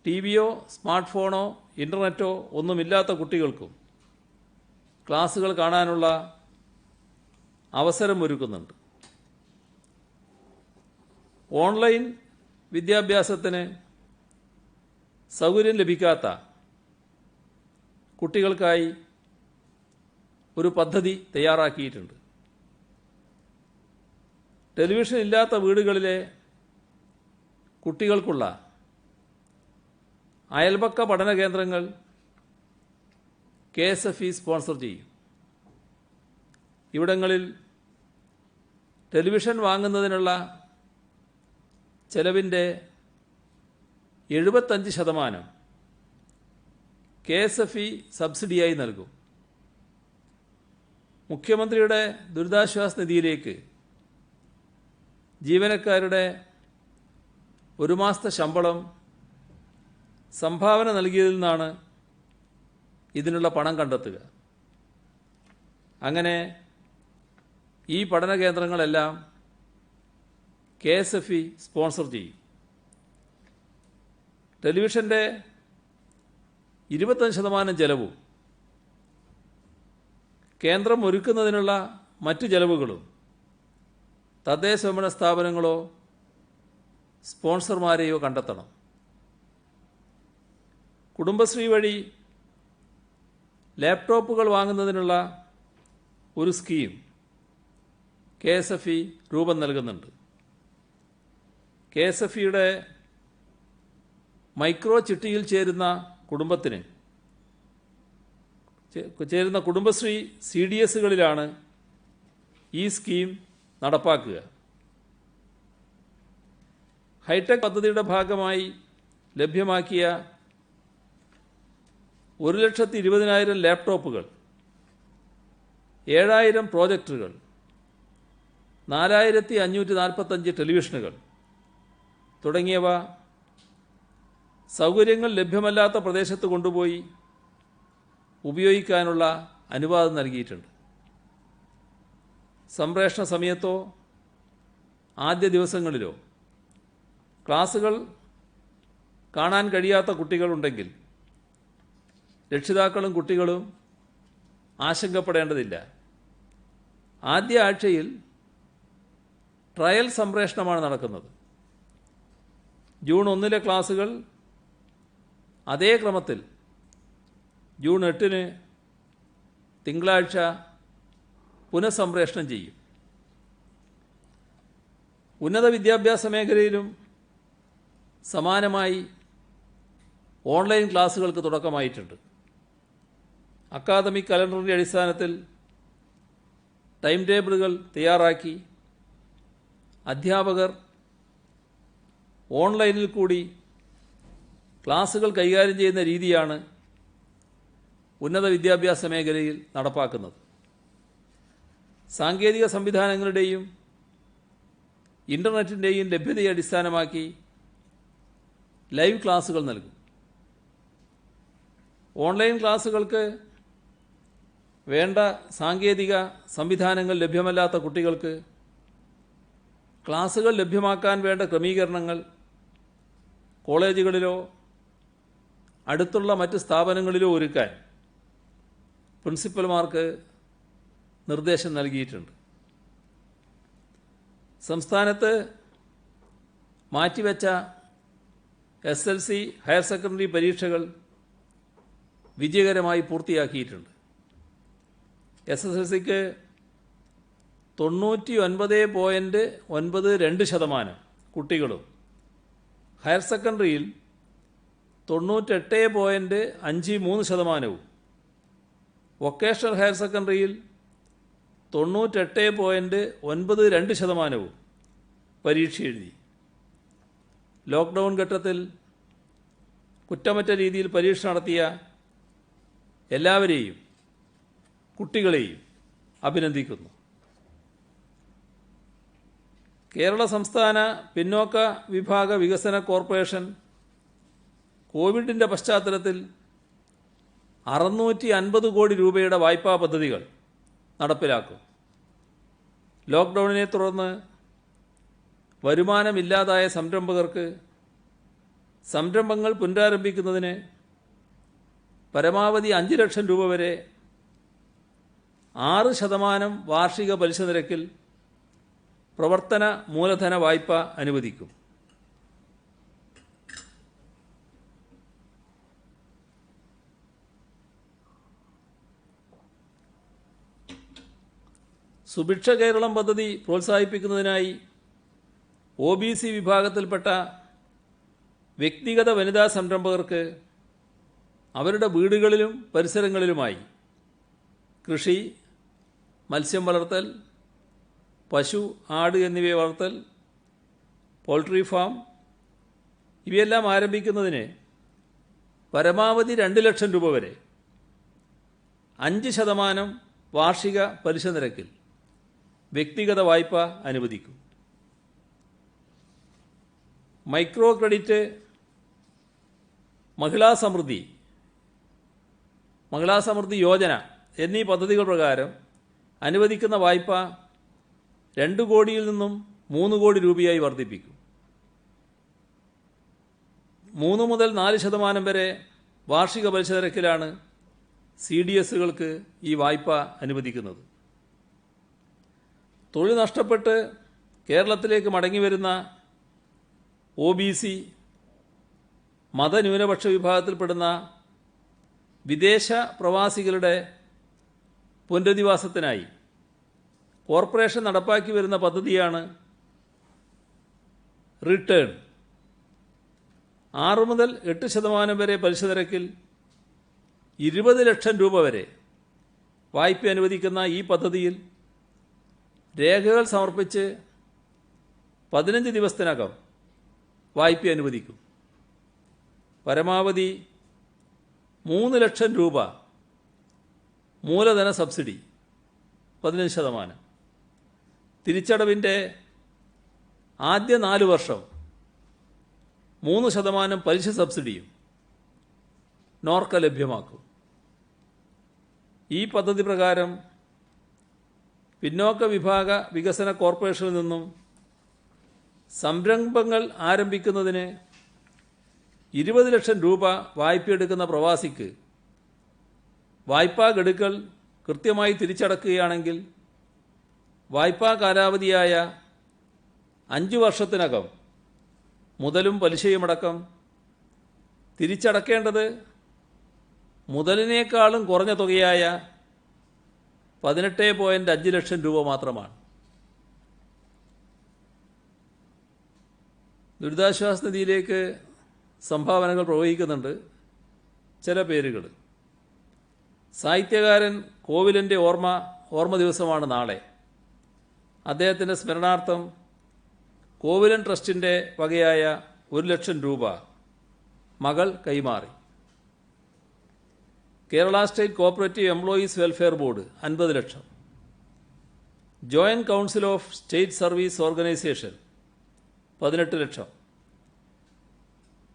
ടി വിയോ സ്മാർട്ട് ഫോണോ ഇൻ്റർനെറ്റോ ഒന്നുമില്ലാത്ത കുട്ടികൾക്കും ക്ലാസുകൾ കാണാനുള്ള അവസരമൊരുക്കുന്നുണ്ട്. ഓൺലൈൻ വിദ്യാഭ്യാസത്തിന് സൗകര്യം ലഭിക്കാത്ത കുട്ടികൾക്കായി ഒരു പദ്ധതി തയ്യാറാക്കിയിട്ടുണ്ട്. ടെലിവിഷൻ ഇല്ലാത്ത വീടുകളിലെ കുട്ടികൾക്കുള്ള അയൽപക്ക പഠന കേന്ദ്രങ്ങൾ KSFE സ്പോൺസർ ചെയ്യും. ഇവിടങ്ങളിൽ ടെലിവിഷൻ വാങ്ങുന്നതിനുള്ള ചെലവിൻ്റെ 75% KSFE സബ്സിഡിയായി നൽകും. മുഖ്യമന്ത്രിയുടെ ദുരിതാശ്വാസ നിധിയിലേക്ക് ജീവനക്കാരുടെ ഒരു മാസത്തെ ശമ്പളം സംഭാവന നൽകിയതിൽ നിന്നാണ് ഇതിനുള്ള പണം കണ്ടെത്തുക. അങ്ങനെ ഈ പഠന കേന്ദ്രങ്ങളെല്ലാം KSFE സ്പോൺസർ ചെയ്യും. ടെലിവിഷൻ്റെ 25% ചെലവും കേന്ദ്രം ഒരുക്കുന്നതിനുള്ള മറ്റു ചെലവുകളും തദ്ദേശഭരണ സ്ഥാപനങ്ങളോ സ്പോൺസർമാരെയോ കണ്ടെത്തണം. കുടുംബശ്രീ വഴി ലാപ്ടോപ്പുകൾ വാങ്ങുന്നതിനുള്ള ഒരു സ്കീം KSFE രൂപം നൽകുന്നുണ്ട്. KSFEയുടെ മൈക്രോ ചിട്ടിയിൽ ചേരുന്ന കുടുംബശ്രീ CDSകളിലാണ് ഈ സ്കീം നടപ്പാക്കുക. ഹൈടെക് പദ്ധതിയുടെ ഭാഗമായി ലഭ്യമാക്കിയ 1,20,000 ലാപ്ടോപ്പുകൾ, 7,000 പ്രോജക്ടറുകൾ, 4,545 ടെലിവിഷനുകൾ തുടങ്ങിയവ സൗകര്യങ്ങൾ ലഭ്യമല്ലാത്ത പ്രദേശത്ത് കൊണ്ടുപോയി ഉപയോഗിക്കാനുള്ള അനുവാദം നൽകിയിട്ടുണ്ട്. സംപ്രേഷണ സമയത്തോ ആദ്യ ദിവസങ്ങളിലോ ക്ലാസുകൾ കാണാൻ കഴിയാത്ത കുട്ടികളുണ്ടെങ്കിൽ രക്ഷിതാക്കളും കുട്ടികളും ആശങ്കപ്പെടേണ്ടതില്ല. ആദ്യ ആഴ്ചയിൽ ട്രയൽ സംപ്രേഷണമാണ് നടക്കുന്നത്. ജൂൺ 1 ക്ലാസുകൾ അതേ ക്രമത്തിൽ ജൂൺ 8 തിങ്കളാഴ്ച പുനഃസംപ്രേഷണം ചെയ്യും. ഉന്നത വിദ്യാഭ്യാസ മേഖലയിലും സമാനമായി ഓൺലൈൻ ക്ലാസുകൾക്ക് തുടക്കമായിട്ടുണ്ട്. അക്കാദമിക് കലണ്ടറിൻ്റെ അടിസ്ഥാനത്തിൽ ടൈം ടേബിളുകൾ തയ്യാറാക്കി അധ്യാപകർ ഓൺലൈനിൽ കൂടി ക്ലാസുകൾ കൈകാര്യം ചെയ്യുന്ന രീതിയാണ് ഉന്നത വിദ്യാഭ്യാസ മേഖലയിൽ നടപ്പാക്കുന്നത്. സാങ്കേതിക സംവിധാനങ്ങളുടെയും ഇൻ്റർനെറ്റിൻ്റെയും ലഭ്യതയെ അടിസ്ഥാനമാക്കി ലൈവ് ക്ലാസുകൾ നൽകും. ഓൺലൈൻ ക്ലാസുകൾക്ക് വേണ്ട സാങ്കേതിക സംവിധാനങ്ങൾ ലഭ്യമല്ലാത്ത കുട്ടികൾക്ക് ക്ലാസുകൾ ലഭ്യമാക്കാൻ വേണ്ട ക്രമീകരണങ്ങൾ കോളേജുകളിലോ അടുത്തുള്ള മറ്റ് സ്ഥാപനങ്ങളിലോ ഒരുക്കാൻ പ്രിൻസിപ്പൽമാർക്ക് നിർദ്ദേശം നൽകിയിട്ടുണ്ട്. സംസ്ഥാനത്ത് മാറ്റിവെച്ച SLC ഹയർ സെക്കൻഡറി പരീക്ഷകൾ വിജയകരമായി പൂർത്തിയാക്കിയിട്ടുണ്ട്. SSLCക്ക് 99.92% കുട്ടികളും ഹയർ സെക്കൻഡറിയിൽ 98.53%, വൊക്കേഷണൽ ഹയർ സെക്കൻഡറിയിൽ 98.92% പരീക്ഷ എഴുതി. ലോക്ക്ഡൗൺ ഘട്ടത്തിൽ കുറ്റമറ്റ രീതിയിൽ പരീക്ഷ നടത്തിയ എല്ലാവരെയും കുട്ടികളെയും അഭിനന്ദിക്കുന്നു. കേരള സംസ്ഥാന പിന്നോക്ക വിഭാഗ വികസന കോർപ്പറേഷൻ കോവിഡിൻ്റെ പശ്ചാത്തലത്തിൽ 650 കോടി രൂപയുടെ വായ്പാ പദ്ധതികൾ നടപ്പിലാക്കും. ലോക്ക്ഡൗണിനെ തുടർന്ന് വരുമാനമില്ലാതായ സംരംഭകർക്ക് സംരംഭങ്ങൾ പുനരാരംഭിക്കുന്നതിന് പരമാവധി 5 ലക്ഷം രൂപ വരെ 6% വാർഷിക പലിശ നിരക്കിൽ പ്രവർത്തന മൂലധന വായ്പ അനുവദിക്കും. സുഭിക്ഷ കേരളം പദ്ധതി പ്രോത്സാഹിപ്പിക്കുന്നതിനായി OBC വിഭാഗത്തിൽപ്പെട്ട വ്യക്തിഗത വനിതാ സംരംഭകർക്ക് അവരുടെ വീടുകളിലും പരിസരങ്ങളിലുമായി കൃഷി, മത്സ്യം വളർത്തൽ, പശു, ആട് എന്നിവയെ വളർത്തൽ, പോൾട്രി ഫാം ഇവയെല്ലാം ആരംഭിക്കുന്നതിന് പരമാവധി 2 ലക്ഷം രൂപ വരെ 5% വാർഷിക പലിശ നിരക്കിൽ വ്യക്തിഗത വായ്പ അനുവദിക്കും. മൈക്രോ ക്രെഡിറ്റ്, മഹിളാ സമൃദ്ധി യോജന എന്നീ പദ്ധതികൾ പ്രകാരം അനുവദിക്കുന്ന വായ്പ 2 കോടിയിൽ നിന്നും 3 കോടി രൂപയായി വർദ്ധിപ്പിക്കും. 3 മുതൽ 4% വരെ വാർഷിക പലിശ നിരക്കിലാണ് CDSകൾക്ക് ഈ വായ്പ അനുവദിക്കുന്നത്. തൊഴിൽ നഷ്ടപ്പെട്ട് കേരളത്തിലേക്ക് മടങ്ങിവരുന്ന OBC, മതന്യൂനപക്ഷ വിഭാഗത്തിൽപ്പെടുന്ന വിദേശ പ്രവാസികളുടെ പുനരധിവാസത്തിനായി കോർപ്പറേഷൻ നടപ്പാക്കി വരുന്ന പദ്ധതിയാണ് റിട്ടേൺ. 6 മുതൽ 8% വരെ പലിശ നിരക്കിൽ 20 ലക്ഷം രൂപ വരെ വായ്പ അനുവദിക്കുന്ന ഈ പദ്ധതിയിൽ രേഖകൾ സമർപ്പിച്ച് 15 ദിവസത്തിനകം വായ്പ അനുവദിക്കും. പരമാവധി 3 ലക്ഷം രൂപ മൂലധന സബ്സിഡി 15%, തിരിച്ചടവിൻ്റെ ആദ്യ 4 വർഷം 3% പലിശ സബ്സിഡിയും നോർക്ക ലഭ്യമാക്കും. ഈ പദ്ധതി പ്രകാരം പിന്നോക്ക വിഭാഗ വികസന കോർപ്പറേഷനിൽ നിന്നും സംരംഭങ്ങൾ ആരംഭിക്കുന്നതിന് 20 ലക്ഷം രൂപ വായ്പയെടുക്കുന്ന പ്രവാസിക്ക് വായ്പാ ഗഡുക്കൾ കൃത്യമായി തിരിച്ചടക്കുകയാണെങ്കിൽ വായ്പാ കാലാവധിയായ 5 വർഷത്തിനകം മുതലും പലിശയുമടക്കം തിരിച്ചടക്കേണ്ടത് മുതലിനേക്കാളും കുറഞ്ഞ തുകയായ 18.5 ലക്ഷം രൂപ മാത്രമാണ്. ദുരിതാശ്വാസ നിധിയിലേക്ക് സംഭാവനകൾ പ്രവഹിക്കുന്നുണ്ട് ചില പേരുകൾ. സാഹിത്യകാരൻ കോവിലൻ്റെ ഓർമ്മ ദിവസമാണ് നാളെ. അദ്ദേഹത്തിൻ്റെ സ്മരണാർത്ഥം കോവിലൻ ട്രസ്റ്റിൻ്റെ വകയായ 1 ലക്ഷം രൂപ മകൾ കൈമാറി. Kerala state cooperative employees welfare board 50 lakh, joint council of state service organisation 18 ലക്ഷം,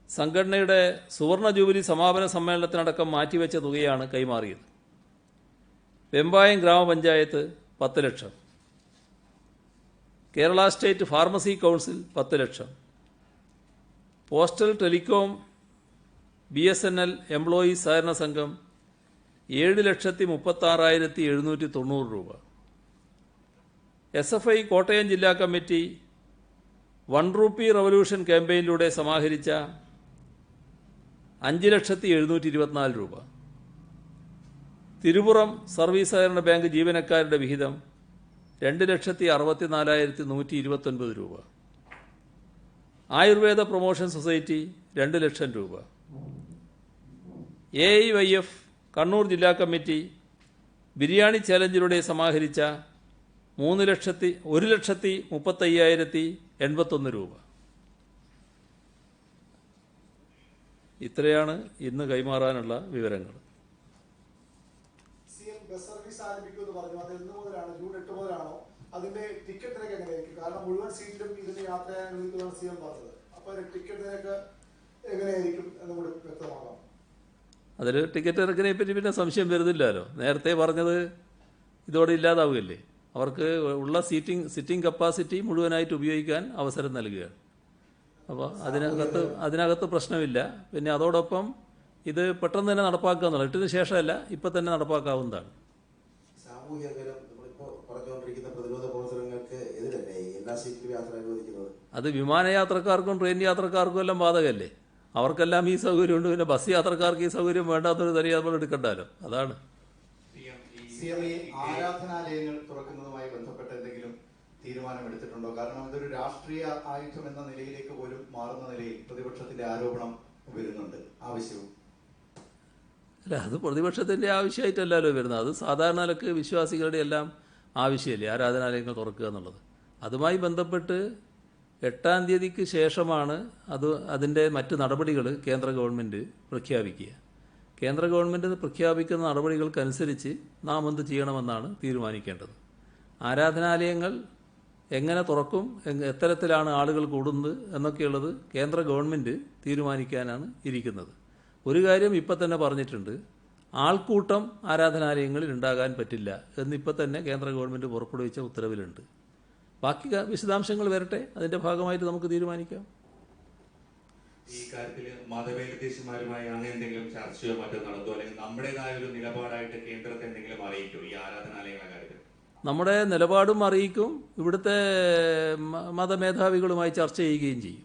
സംഘടനയുടെ സുവർണ ജൂബിലി സമാപന സമ്മേളനത്തിനടക്കം മാറ്റിവെച്ച തുകയാണ് കൈമാറിയത്. വെമ്പായം ഗ്രാമപഞ്ചായത്ത് 10 ലക്ഷം, കേരള സ്റ്റേറ്റ് ഫാർമസി കൗൺസിൽ 10 ലക്ഷം, പോസ്റ്റൽ ടെലികോം BSNL എംപ്ലോയീസ് സഹകരണ സംഘം 7,36,790 രൂപ, SFI കോട്ടയം ജില്ലാ കമ്മിറ്റി ₹1 റവല്യൂഷൻ ക്യാമ്പയിനിലൂടെ സമാഹരിച്ച 5,724 രൂപ, തിരുപുറം സർവീസ് സഹകരണ ബാങ്ക് ജീവനക്കാരുടെ വിഹിതം 2,64,129 രൂപ, ആയുർവേദ പ്രൊമോഷൻ സൊസൈറ്റി 2 ലക്ഷം രൂപ, AIYF കണ്ണൂർ ജില്ലാ കമ്മിറ്റി ബിരിയാണി ചാലഞ്ചിലൂടെ സമാഹരിച്ച 1,35,081 രൂപ. ഇത്രയാണ് ഇന്ന് കൈമാറാനുള്ള വിവരങ്ങൾ. ബസ് സർവീസ് ആരംഭിക്കുമെന്ന് പറഞ്ഞു. അത് എന്ന് മുതലാണ്? ജൂൺ 8 മുതലാണോ? അതിന്റെ ടിക്കറ്റ് നിരക്ക് എങ്ങനെയായിരിക്കും? കാരണം മുഴുവൻ സീറ്റിലും ഇതിന് യാത്ര ചെയ്യാൻ അനുവദിക്കുന്നതാണ് CM പറഞ്ഞത്. അപ്പോൾ ടിക്കറ്റ് നിരക്ക് എങ്ങനെയായിരിക്കും എന്ന് കൂടി വ്യക്തമാക്കാം. അതിൽ ടിക്കറ്റ് നിരക്കിനെ പറ്റി പിന്നെ സംശയം വരുന്നില്ലല്ലോ. നേരത്തെ പറഞ്ഞത് ഇതോടെ ഇല്ലാതാവുകയല്ലേ. അവർക്ക് ഉള്ള സിറ്റിംഗ് കപ്പാസിറ്റി മുഴുവനായിട്ട് ഉപയോഗിക്കാൻ അവസരം നൽകുകയാണ്. അപ്പോൾ അതിനകത്ത് പ്രശ്നമില്ല. പിന്നെ അതോടൊപ്പം ഇത് പെട്ടെന്ന് തന്നെ നടപ്പാക്കുക എന്നുള്ളത് 8-ന് ശേഷമല്ല, ഇപ്പം തന്നെ നടപ്പാക്കാവുന്നതാണ്. സാമൂഹികരും നമ്മളിപ്പോൾ പറഞ്ഞുകൊണ്ടിരിക്കുന്ന പ്രതിരോധ പ്രവർത്തനങ്ങൾക്ക് എതിരല്ലേ എല്ലാ സീറ്റിലും യാത്ര അനുവദിക്കുന്നത്? അത് വിമാനയാത്രക്കാർക്കും ട്രെയിൻ യാത്രക്കാർക്കും എല്ലാം ബാധകമല്ലേ? അവർക്കെല്ലാം ഈ സൗകര്യമുണ്ട്. പിന്നെ ബസ് യാത്രക്കാർക്ക് ഈ സൗകര്യം വേണ്ടാത്തൊരു തരി നമ്മൾ എടുക്കണ്ടല്ലോ. അതാണ്. ആരാധനാലയങ്ങൾ തുറക്കുന്നതുമായി ബന്ധപ്പെട്ട് എന്തെങ്കിലും തീരുമാനമെടുത്തിട്ടുണ്ടോ? കാരണം ഇതൊരു രാഷ്ട്രീയ ആയുധം എന്ന നിലയിലേക്ക് പോലും മാറുന്ന നിലയിൽ പ്രതിപക്ഷത്തിന്റെ ആരോപണം വരുന്നുണ്ട്. ആവശ്യവും അല്ല, അത് പ്രതിപക്ഷത്തിൻ്റെ ആവശ്യമായിട്ടല്ലല്ലോ വരുന്നത്. അത് സാധാരണ നിലക്ക് വിശ്വാസികളുടെ എല്ലാം ആവശ്യമല്ലേ ആരാധനാലയങ്ങൾ തുറക്കുക എന്നുള്ളത്. അതുമായി ബന്ധപ്പെട്ട് 8-ാം തീയതിക്ക് ശേഷമാണ് അതിൻ്റെ മറ്റ് നടപടികൾ കേന്ദ്ര ഗവൺമെൻറ് പ്രഖ്യാപിക്കുക. കേന്ദ്ര ഗവൺമെൻറ് പ്രഖ്യാപിക്കുന്ന നടപടികൾക്കനുസരിച്ച് നാം എന്ത് ചെയ്യണമെന്നാണ് തീരുമാനിക്കേണ്ടത്. ആരാധനാലയങ്ങൾ എങ്ങനെ തുറക്കും, എത്തരത്തിലാണ് ആളുകൾ കൂടുന്നത് എന്നൊക്കെയുള്ളത് കേന്ദ്ര ഗവൺമെൻറ് തീരുമാനിക്കാനാണ് ഇരിക്കുന്നത്. ഒരു കാര്യം ഇപ്പം തന്നെ പറഞ്ഞിട്ടുണ്ട്, ആൾക്കൂട്ടം ആരാധനാലയങ്ങളിൽ ഉണ്ടാകാൻ പറ്റില്ല എന്നിപ്പോൾ തന്നെ കേന്ദ്ര ഗവൺമെൻറ് പുറപ്പെടുവിച്ച ഉത്തരവിലുണ്ട്. ബാക്കി വിശദാംശങ്ങൾ വരട്ടെ, അതിൻ്റെ ഭാഗമായിട്ട് നമുക്ക് തീരുമാനിക്കാം. ഈ കാര്യത്തിൽ മതമേലധ്യക്ഷന്മാരുമായി അങ്ങനെ എന്തെങ്കിലും ചർച്ചയോ മറ്റോ നടത്തുമോ, അല്ലെങ്കിൽ നമ്മുടേതായ ഒരു നിലപാടായിട്ട് കേന്ദ്രത്തെ എന്തെങ്കിലും അറിയിക്കും ഈ ആരാധനാലയങ്ങളുടെ കാര്യത്തിൽ? നമ്മുടെ നിലപാടും അറിയിക്കും, ഇവിടുത്തെ മതമേധാവികളുമായി ചർച്ച ചെയ്യുകയും ചെയ്യും.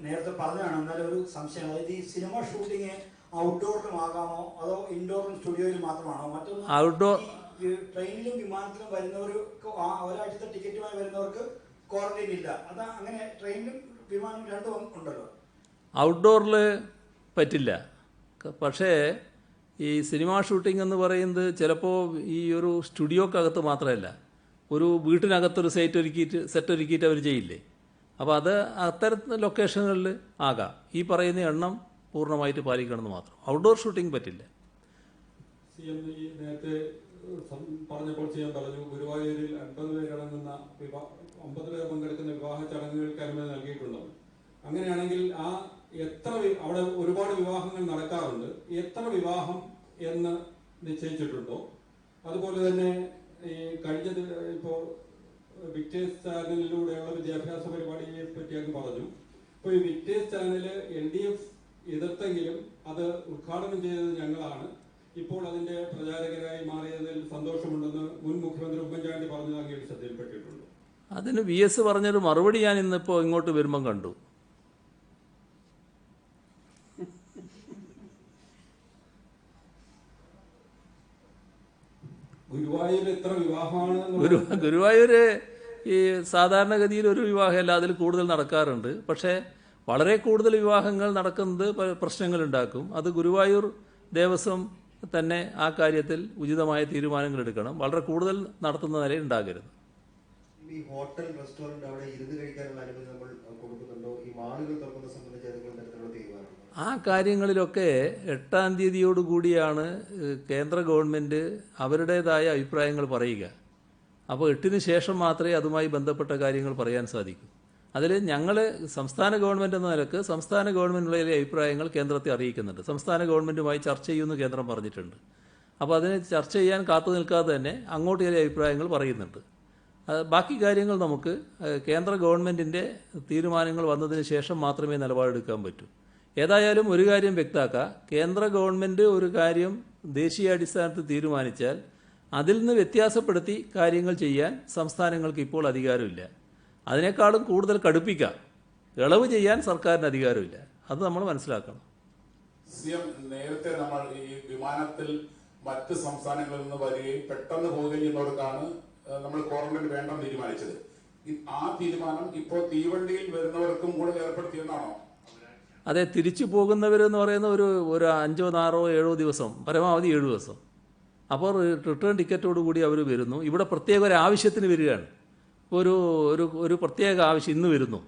നേരത്തെ പറഞ്ഞതാണ്. എന്നാലും ഒരു സംശയം, അതായത് ഈ സിനിമ ഷൂട്ടിങ് ഔട്ട്ഡോറിലും ആകാമോ അതോ ഇൻഡോറിലും സ്റ്റുഡിയോയിലും മാത്രമാണോ? മറ്റൊന്ന്, ഔട്ട്ഡോർ ട്രെയിനിലും വിമാനത്തിലും വരുന്നവർക്ക് ഒരാഴ്ചത്തെ ടിക്കറ്റുമായി വരുന്നവർക്ക് ക്വാറന്റൈൻ ഇല്ല. അതാ അങ്ങനെ ട്രെയിനിലും വിമാനം രണ്ടും ഉണ്ടല്ലോ. ഔട്ട്ഡോറിൽ പറ്റില്ല. പക്ഷേ ഈ സിനിമ ഷൂട്ടിംഗ് എന്ന് പറയുന്നത് ചിലപ്പോൾ ഈ ഒരു സ്റ്റുഡിയോക്കകത്ത് മാത്രമല്ല, ഒരു വീട്ടിനകത്തൊരു സെറ്റ് ഒരുക്കിയിട്ട് അവർ ചെയ്യില്ലേ. അപ്പോൾ അത് അത്തരത്തിൽ ലൊക്കേഷനുകളിൽ ആകാം. ഈ പറയുന്ന എണ്ണം പൂർണ്ണമായിട്ട് പാലിക്കണമെന്ന് മാത്രം. ഔട്ട്ഡോർ ഷൂട്ടിംഗ് പറ്റില്ല. നേരത്തെ പറഞ്ഞപ്പോൾ ചെയ്യാൻ പറഞ്ഞു, ഗുരുവായൂരിൽ 50 പേരടങ്ങുന്ന 50 പേർ പങ്കെടുക്കുന്ന വിവാഹ ചടങ്ങുകൾക്ക് അനുമതി നൽകിയിട്ടുണ്ടെന്ന്. അങ്ങനെയാണെങ്കിൽ അവിടെ ഒരുപാട് വിവാഹങ്ങൾ നടക്കാറുണ്ട്. എത്ര വിവാഹം എന്ന് നിശ്ചയിച്ചിട്ടുണ്ടോ? അതുപോലെ തന്നെ ഈ കഴിഞ്ഞത് ഇപ്പോൾ വിക്ടേഴ്സ് ചാനലിലൂടെയുള്ള വിദ്യാഭ്യാസ പരിപാടിയെ പറ്റി അങ്ങ് പറഞ്ഞു. ഇപ്പോൾ ഈ വിക്ടേഴ്സ് ചാനല് LDF എതിർത്തെങ്കിലും അത് ഉദ്ഘാടനം ചെയ്തത് ഞങ്ങളാണ്. ഇപ്പോൾ അതിന്റെ പ്രചാരകരായി മാറിയതിൽ സന്തോഷമുണ്ടെന്ന് മുൻ മുഖ്യമന്ത്രി ഉമ്മൻചാണ്ടി പറഞ്ഞത് അങ്ങേക്ക് ശ്രദ്ധയിൽപ്പെട്ടിട്ടുണ്ട്. അതിന് VS പറഞ്ഞൊരു മറുപടി ഞാൻ ഇന്നിപ്പോൾ ഇങ്ങോട്ട് വരുമ്പം കണ്ടു. ഗുരുവായൂർ എത്ര വിവാഹമാണ്? ഗുരുവായൂര് ഈ സാധാരണഗതിയിൽ ഒരു വിവാഹമല്ല, അതിൽ കൂടുതൽ നടക്കാറുണ്ട്. പക്ഷേ വളരെ കൂടുതൽ വിവാഹങ്ങൾ നടക്കുന്നത് പ്രശ്നങ്ങളുണ്ടാക്കും. അത് ഗുരുവായൂർ ദേവസ്വം തന്നെ ആ കാര്യത്തിൽ ഉചിതമായ തീരുമാനങ്ങൾ എടുക്കണം. വളരെ കൂടുതൽ നടത്തുന്ന നിലയിൽ ഉണ്ടാകരുത്. ഈ ഹോട്ടൽ റെസ്റ്റോറന്റ് അവിടെ ഇരുന്ന് കഴിക്കാനുള്ള അനുമതി നമ്മൾ കൊടുക്കുന്നുണ്ടോ? ഈ മാളുകൾ തുറക്കുന്ന സംബന്ധിച്ച് ഏതെങ്കിലും തരത്തിലുള്ള തീരുമാനം? ആ കാര്യങ്ങളിലൊക്കെ 8-ാം തീയതിയോടുകൂടിയാണ് കേന്ദ്ര ഗവൺമെൻറ് അവരുടേതായ അഭിപ്രായങ്ങൾ പറയുക. അപ്പോൾ 8-ന് ശേഷം മാത്രമേ അതുമായി ബന്ധപ്പെട്ട കാര്യങ്ങൾ പറയാൻ സാധിക്കൂ. അതിൽ ഞങ്ങൾ സംസ്ഥാന ഗവൺമെൻറ് എന്ന നിലക്ക് സംസ്ഥാന ഗവൺമെൻറ്റിലെ അഭിപ്രായങ്ങൾ കേന്ദ്രത്തെ അറിയിക്കുന്നുണ്ട്. സംസ്ഥാന ഗവൺമെൻറ്റുമായി ചർച്ച ചെയ്യുമെന്ന് കേന്ദ്രം പറഞ്ഞിട്ടുണ്ട്. അപ്പോൾ അതിന് ചർച്ച ചെയ്യാൻ കാത്തു നിൽക്കാതെ തന്നെ അങ്ങോട്ട് ചില അഭിപ്രായങ്ങൾ പറയുന്നുണ്ട്. ബാക്കി കാര്യങ്ങൾ നമുക്ക് കേന്ദ്ര ഗവൺമെൻറ്റിൻ്റെ തീരുമാനങ്ങൾ വന്നതിന് ശേഷം മാത്രമേ നിലപാടെടുക്കാൻ പറ്റൂ. ഏതായാലും ഒരു കാര്യം വ്യക്തമാക്കുക, കേന്ദ്ര ഗവൺമെൻറ് ഒരു കാര്യം ദേശീയാടിസ്ഥാനത്തിൽ തീരുമാനിച്ചാൽ അതിൽ നിന്ന് വ്യത്യാസപ്പെടുത്തി കാര്യങ്ങൾ ചെയ്യാൻ സംസ്ഥാനങ്ങൾക്ക് ഇപ്പോൾ അധികാരമില്ല. അതിനേക്കാളും കൂടുതൽ കടുപ്പിക്കാം, ഇളവ് ചെയ്യാൻ സർക്കാരിന് അധികാരമില്ല. അത് നമ്മൾ മനസ്സിലാക്കണം. നേരത്തെ നമ്മൾ ഈ വിമാനത്തിൽ മറ്റ് സംസ്ഥാനങ്ങളിൽ നിന്ന് വരികയും പെട്ടെന്ന് പോവുകയും ചെയ്യുന്നവർക്കാണ് നമ്മൾ ക്വാറന്റൈൻ വേണ്ടെന്ന് തീരുമാനിച്ചത്. ആ തീരുമാനം ഇപ്പോൾ തീവണ്ടിയിൽ വരുന്നവർക്കും കൂടെ ഏർപ്പെടുത്തിയെന്നാണോ? അതെ, തിരിച്ചു പോകുന്നവരെന്ന് പറയുന്ന ഒരു 5, 6, 7 ദിവസം, പരമാവധി 7 ദിവസം. അപ്പോൾ റിട്ടേൺ ടിക്കറ്റോട് കൂടി അവർ വരുന്നു. ഇവിടെ പ്രത്യേക ഒരു ആവശ്യത്തിന് വരികയാണ്. ഒരു പ്രത്യേക ആവശ്യം ഇന്ന് വരുന്നു,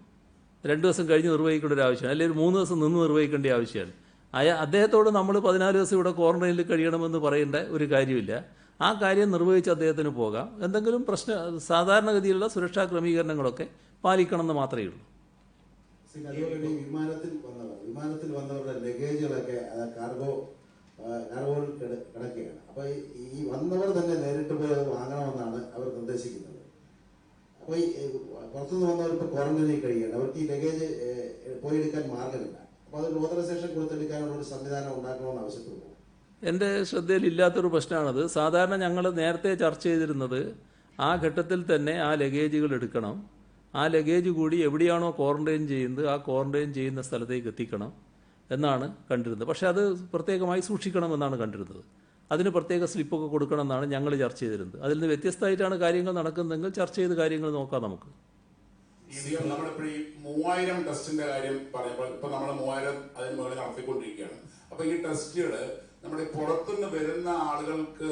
2 ദിവസം കഴിഞ്ഞ് നിർവഹിക്കേണ്ട ഒരു ആവശ്യമാണ്, അല്ലെങ്കിൽ 3 ദിവസം നിന്ന് നിർവഹിക്കേണ്ട ആവശ്യമാണ്. അദ്ദേഹത്തോട് നമ്മൾ 14 ദിവസം ഇവിടെ ക്വാറന്റൈനിൽ കഴിയണമെന്ന് പറയേണ്ട ഒരു കാര്യമില്ല. ആ കാര്യം നിർവഹിച്ച് അദ്ദേഹത്തിന് പോകാം. എന്തെങ്കിലും സാധാരണഗതിയിലുള്ള സുരക്ഷാ ക്രമീകരണങ്ങളൊക്കെ പാലിക്കണമെന്ന് മാത്രമേ ഉള്ളൂ. അതുപോലെ വിമാനത്തിൽ വന്നവരുടെ ലഗേജുകളൊക്കെ കാർഗോയിൽ കിടക്കുകയാണ്. അപ്പോൾ ഈ വന്നവർ തന്നെ നേരിട്ട് പോയി അത് വാങ്ങണമെന്നാണ് അവർ നിർദ്ദേശിക്കുന്നത്. അപ്പോൾ ഈ പുറത്തുനിന്ന് വന്നവർ ഇപ്പോൾ ക്വാറന്റൈനിൽ കഴിയുകയാണ്. അവർക്ക് ഈ ലഗേജ് പോയി എടുക്കാൻ മാർഗമില്ല. അപ്പോൾ അത് ഓതറൈസേഷൻ കൊടുത്തെടുക്കാനുള്ള ഒരു സംവിധാനം ഉണ്ടാക്കണമെന്ന് ആവശ്യപ്പെടുന്നു. എൻ്റെ ശ്രദ്ധയിലില്ലാത്തൊരു പ്രശ്നമാണത്. സാധാരണ ഞങ്ങൾ നേരത്തെ ചർച്ച ചെയ്തിരുന്നത് ആ ഘട്ടത്തിൽ തന്നെ ആ ലഗേജുകൾ എടുക്കണം, ആ ലഗേജ് കൂടി എവിടെയാണോ ക്വാറന്റൈൻ ചെയ്യുന്നത് ആ ക്വാറന്റൈൻ ചെയ്യുന്ന സ്ഥലത്തേക്ക് എത്തിക്കണം എന്നാണ് കണ്ടിരുന്നത്. പക്ഷേ അത് പ്രത്യേകമായി സൂക്ഷിക്കണമെന്നാണ് കണ്ടിരുന്നത്. അതിന് പ്രത്യേക സ്ലിപ്പൊക്കെ കൊടുക്കണമെന്നാണ് ഞങ്ങൾ ചർച്ച ചെയ്തിരുന്നത്. അതിൽ നിന്ന് വ്യത്യസ്തമായിട്ടാണ് കാര്യങ്ങൾ നടക്കുന്നതെങ്കിൽ ചർച്ച ചെയ്ത് കാര്യങ്ങൾ നോക്കാം നമുക്ക്. നമ്മളിപ്പോൾ ഈ 3000 ടെസ്റ്റിന്റെ കാര്യം പറഞ്ഞപ്പോൾ ഇപ്പൊ നമ്മൾ 3000 അതിന് മുകളിൽ നടത്തിക്കൊണ്ടിരിക്കുകയാണ്. അപ്പൊ ഈ ടെസ്റ്റുകൾ നമ്മുടെ പുറത്തുനിന്ന് വരുന്ന ആളുകൾക്ക്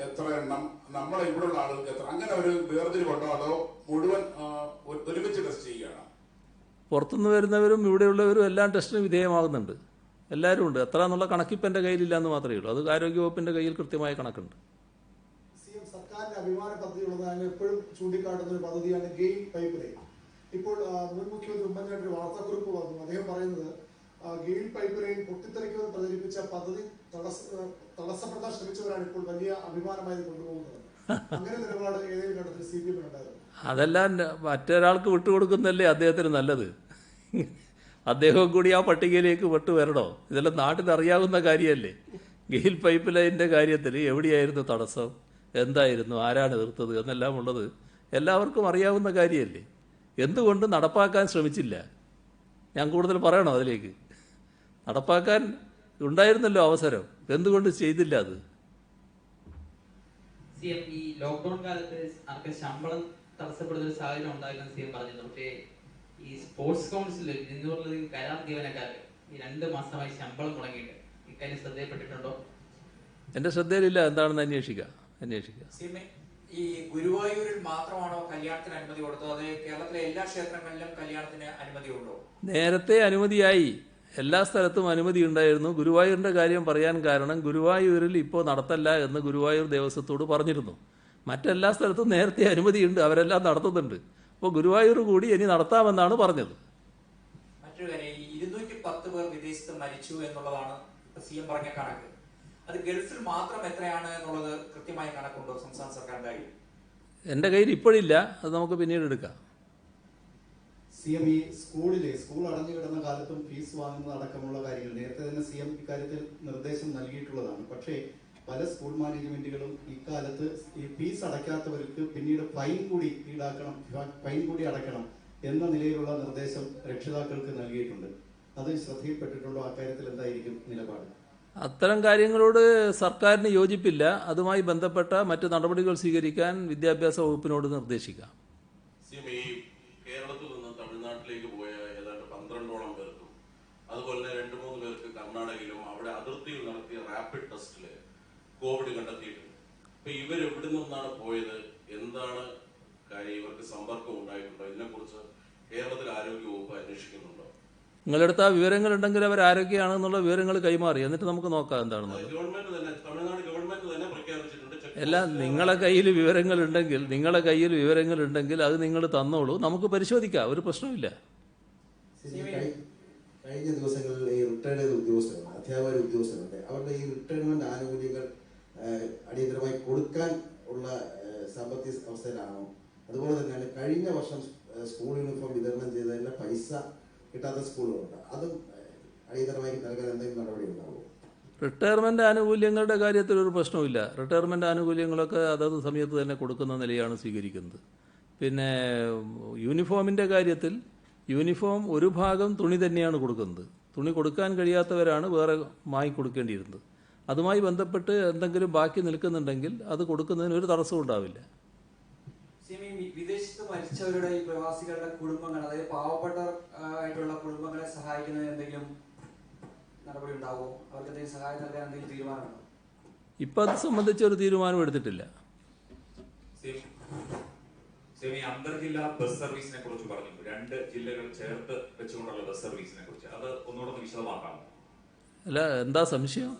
എത്ര എണ്ണം, നമ്മളെ ഇവിടെയുള്ള ആളുകൾക്ക് എത്ര, അങ്ങനെ ഒരു വേർതിരിവുണ്ടോ അതോ മുഴുവൻ ഒരുമിച്ച് ടെസ്റ്റ് ചെയ്യുകയാണോ? പുറത്തുനിന്ന് വരുന്നവരും ഇവിടെയുള്ളവരും എല്ലാം ടെസ്റ്റിന് വിധേയമാകുന്നുണ്ട്. എല്ലാവരും ഉണ്ട്. എത്ര എന്നുള്ള കണക്കിപ്പ് എൻ്റെ കയ്യിലില്ല എന്ന് മാത്രമേ ഉള്ളൂ. അത് ആരോഗ്യവകുപ്പിൻ്റെ കയ്യിൽ കൃത്യമായ കണക്കുണ്ട്. CM സർക്കാരിന്റെ അഭിമാന പദ്ധതിയുള്ളതാണ് എപ്പോഴും ചൂണ്ടിക്കാട്ടുന്ന ഒരു പദ്ധതിയാണ് ഗെയിൽ പൈപ്പ് ലൈൻ. ഇപ്പോൾ മുൻ മുഖ്യമന്ത്രി ഉമ്മൻചാണ്ടി വാർത്താക്കുറിപ്പ് വന്നു. അദ്ദേഹം പറയുന്നത് ഗെയിൽ പൈപ്പ് ലൈൻ പൊട്ടിത്തെറിക്കുമെന്ന് പ്രചരിപ്പിച്ച പദ്ധതി തടസ്സപ്പെടുത്താൻ ശ്രമിച്ചവരാണ് ഇപ്പോൾ വലിയ അഭിമാനമായി കൊണ്ടുപോകുന്നത്. അങ്ങനെ നിലപാട് ഏതെങ്കിലും ഘട്ടത്തിൽ CPM ഉണ്ടായിരുന്നു? അതെല്ലാം മറ്റൊരാൾക്ക് വിട്ടുകൊടുക്കുന്നതല്ലേ അദ്ദേഹത്തിന് നല്ലത്. അദ്ദേഹം കൂടി ആ പട്ടികയിലേക്ക് വരണോ? ഇതെല്ലാം നാട്ടിൽ അറിയാവുന്ന കാര്യമല്ലേ. ഗെയിൽ പൈപ്പ് ലൈനിൻ്റെ കാര്യത്തിൽ എവിടെയായിരുന്നു തടസ്സം, എന്തായിരുന്നു, ആരാണ് എതിർത്തത് എന്നെല്ലാം ഉള്ളത് എല്ലാവർക്കും അറിയാവുന്ന കാര്യമല്ലേ. എന്തുകൊണ്ട് നടപ്പാക്കാൻ ശ്രമിച്ചില്ല? ഞാൻ കൂടുതൽ പറയണോ അതിലേക്ക്? നടപ്പാക്കാൻ ഉണ്ടായിരുന്നല്ലോ അവസരം, എന്തുകൊണ്ട് ചെയ്തില്ല അത്? CM ഈ ലോക്ക്ഡൌൺ കാലത്ത് ആർക്ക് ശമ്പളം തടസ്സപ്പെടുന്ന ഒരു സാഹചര്യം ഉണ്ടായിരുന്നു CM പറഞ്ഞിരുന്നു. പക്ഷേ ഈ സ്പോർട്സ് കൗൺസിൽ 200 കരാർ ജീവനക്കാർക്ക് ഈ 2 മാസമായി ശമ്പളം മുടങ്ങിയിട്ട് ഇക്കാര്യം ശ്രദ്ധയിൽപ്പെട്ടിട്ടുണ്ടോ? എൻ്റെ ശ്രദ്ധയിലില്ല. എന്താണെന്ന് അന്വേഷിക്കാം. ഈ ഗുരുവായൂരിൽ മാത്രമാണോ കല്യാണത്തിന് അനുമതി കൊടുത്തത്, അത് കേരളത്തിലെ എല്ലാ ക്ഷേത്രങ്ങളിലും കല്യാണത്തിന് അനുമതിയുണ്ടോ? നേരത്തെ അനുമതിയായി, എല്ലാ സ്ഥലത്തും അനുമതി ഉണ്ടായിരുന്നു. ഗുരുവായൂരിൻ്റെ കാര്യം പറയാൻ കാരണം ഗുരുവായൂരിൽ ഇപ്പോൾ നടത്തല്ല എന്ന് ഗുരുവായൂർ ദേവസ്വത്തോട് പറഞ്ഞിരുന്നു. മറ്റെല്ലാ സ്ഥലത്തും നേരത്തെ അനുമതിയുണ്ട്, അവരെല്ലാം നടത്തുന്നുണ്ട്. അപ്പോൾ ഗുരുവായൂർ കൂടി ഇനി നടത്താമെന്നാണ് പറഞ്ഞത്. മറ്റൊരു കാര്യം, 210 പേർ വിദേശത്ത് മരിച്ചു എന്നുള്ളതാണ് CM പറഞ്ഞ കണക്ക്. അത് ഗൾഫിൽ മാത്രം എത്രയാണ് എന്നുള്ളത് കൃത്യമായ കണക്കുണ്ടോ സംസ്ഥാന സർക്കാരിന്റെ കയ്യിൽ? എൻ്റെ കയ്യിൽ ഇപ്പോഴില്ല, അത് നമുക്ക് പിന്നീട് എടുക്കാം. CM ഈ സ്കൂൾ അടഞ്ഞു കിടന്ന കാലത്തും ഫീസ് വാങ്ങുന്നത് അടക്കമുള്ള കാര്യങ്ങൾ നേരത്തെ തന്നെ CM ഇക്കാര്യത്തിൽ നിർദ്ദേശം നൽകിയിട്ടുള്ളതാണ്. പക്ഷേ പല സ്കൂൾ മാനേജ്മെന്റുകളും ഇക്കാലത്ത് ഈ ഫീസ് അടയ്ക്കാത്തവർക്ക് പിന്നീട് ഫൈൻ കൂടി അടയ്ക്കണം എന്ന നിലയിലുള്ള നിർദ്ദേശം രക്ഷിതാക്കൾക്ക് നൽകിയിട്ടുണ്ട്. അത് ശ്രദ്ധയിൽപ്പെട്ടിട്ടുണ്ടോ? അക്കാര്യത്തിൽ എന്തായിരിക്കും നിലപാട്? അത്തരം കാര്യങ്ങളോട് സർക്കാരിന് യോജിപ്പില്ല. അതുമായി ബന്ധപ്പെട്ട മറ്റ് നടപടികൾ സ്വീകരിക്കാൻ വിദ്യാഭ്യാസ വകുപ്പിനോട് നിർദ്ദേശിക്കാം. ഈ കേരളത്തിൽ നിന്ന് തമിഴ്നാട്ടിലേക്ക് പോയ ഏതാണ്ട് 12ഓളം പേർക്കും അതുപോലെ തന്നെ 2-3 പേർക്ക് കർണാടകയിലും അവിടെ അതിർത്തിയിൽ നടത്തിയ റാപ്പിഡ് ടെസ്റ്റില് കോവിഡ് കണ്ടെത്തിയിട്ടുണ്ട്. അപ്പൊ ഇവർ എവിടെ നിന്നാണ് പോയത്, എന്താണ് കാര്യം, ഇവർക്ക് സമ്പർക്കം ഉണ്ടായിട്ടുണ്ടോ, ഇതിനെക്കുറിച്ച് കേരളത്തിലെ ആരോഗ്യ വകുപ്പ് അന്വേഷിക്കുന്നുണ്ടോ? നിങ്ങളെടുത്ത ആ വിവരങ്ങൾ ഉണ്ടെങ്കിൽ അവർ ആരൊക്കെയാണെന്നുള്ള വിവരങ്ങൾ കൈമാറി, എന്നിട്ട് നമുക്ക് നോക്കാം എന്താണെന്നുള്ളത്. ഗവൺമെന്റ് തന്നെ, തമിഴ്നാട് ഗവൺമെന്റ് തന്നെ പ്രഖ്യാപിച്ചിട്ടുണ്ട്. എല്ലാം നിങ്ങളെ കയ്യിൽ വിവരങ്ങൾ ഉണ്ടെങ്കിൽ അത് നിങ്ങൾ തന്നോളൂ, നമുക്ക് പരിശോധിക്കാം, ഒരു പ്രശ്നമില്ല. കഴിഞ്ഞ ദിവസങ്ങളിൽ ഈ റിട്ടയർഡ് ചെയ്ത ഉദ്യോഗസ്ഥരുണ്ട്, അധ്യാപക ഉദ്യോഗസ്ഥരുണ്ട്, അവരുടെ ഈ റിട്ടയർമെന്റ് ആനുകൂല്യങ്ങൾ അടിയന്തരമായി കൊടുക്കാൻ ഉള്ള സാമ്പത്തിക അവസ്ഥയിലാണോ? അതുപോലെ തന്നെയാണ് കഴിഞ്ഞ വർഷം സ്കൂൾ യൂണിഫോം വിതരണം ചെയ്തതിന്റെ പൈസ കിട്ടാത്ത സ്കൂളുകളുണ്ട്, അതും അടിയന്തരമായി നൽകാൻ എന്തെങ്കിലും നടപടി ഉണ്ടാകുമോ? റിട്ടയർമെന്റ് ആനുകൂല്യങ്ങളുടെ കാര്യത്തിൽ ഒരു പ്രശ്നമില്ല. റിട്ടയർമെന്റ് ആനുകൂല്യങ്ങളൊക്കെ അതത് സമയത്ത് തന്നെ കൊടുക്കുന്ന നിലയാണ് സ്വീകരിക്കുന്നത്. പിന്നെ യൂണിഫോമിൻ്റെ കാര്യത്തിൽ യൂണിഫോം ഒരു ഭാഗം തുണി തന്നെയാണ് കൊടുക്കുന്നത്. തുണി കൊടുക്കാൻ കഴിയാത്തവരാണ് വേറെ വാങ്ങിക്കൊടുക്കേണ്ടിയിരുന്നത്. അതുമായി ബന്ധപ്പെട്ട് എന്തെങ്കിലും ബാക്കി നിൽക്കുന്നുണ്ടെങ്കിൽ അത് കൊടുക്കുന്നതിന് ഒരു തടസ്സവും ഉണ്ടാവില്ല. വിദേശത്ത് മരിച്ചവരുടെ ഈ പ്രവാസികളുടെ കുടുംബങ്ങൾ, അതായത് പാവപ്പെട്ട ആയിട്ടുള്ള കുടുംബങ്ങളെ സഹായിക്കുന്നതിന് എന്തെങ്കിലും നടപടി ഉണ്ടാവുമോ? അവർക്ക് എന്തെങ്കിലും സഹായം നൽകാൻ എന്തെങ്കിലും തീരുമാനമുണ്ടോ? ഇപ്പം അത് സംബന്ധിച്ച് ഒരു തീരുമാനം എടുത്തിട്ടില്ല. അന്തർജില്ലാ ബസ് സർവീസിനെ കുറിച്ച് പറഞ്ഞു, 2 ജില്ലകൾ ചേർത്ത് വെച്ചുകൊണ്ടുള്ള ബസ് സർവീസിനെ കുറിച്ച് അത് ഒന്നുകൂടെ വിശദമാക്കാമോ? അല്ല, എന്താ സംശയം?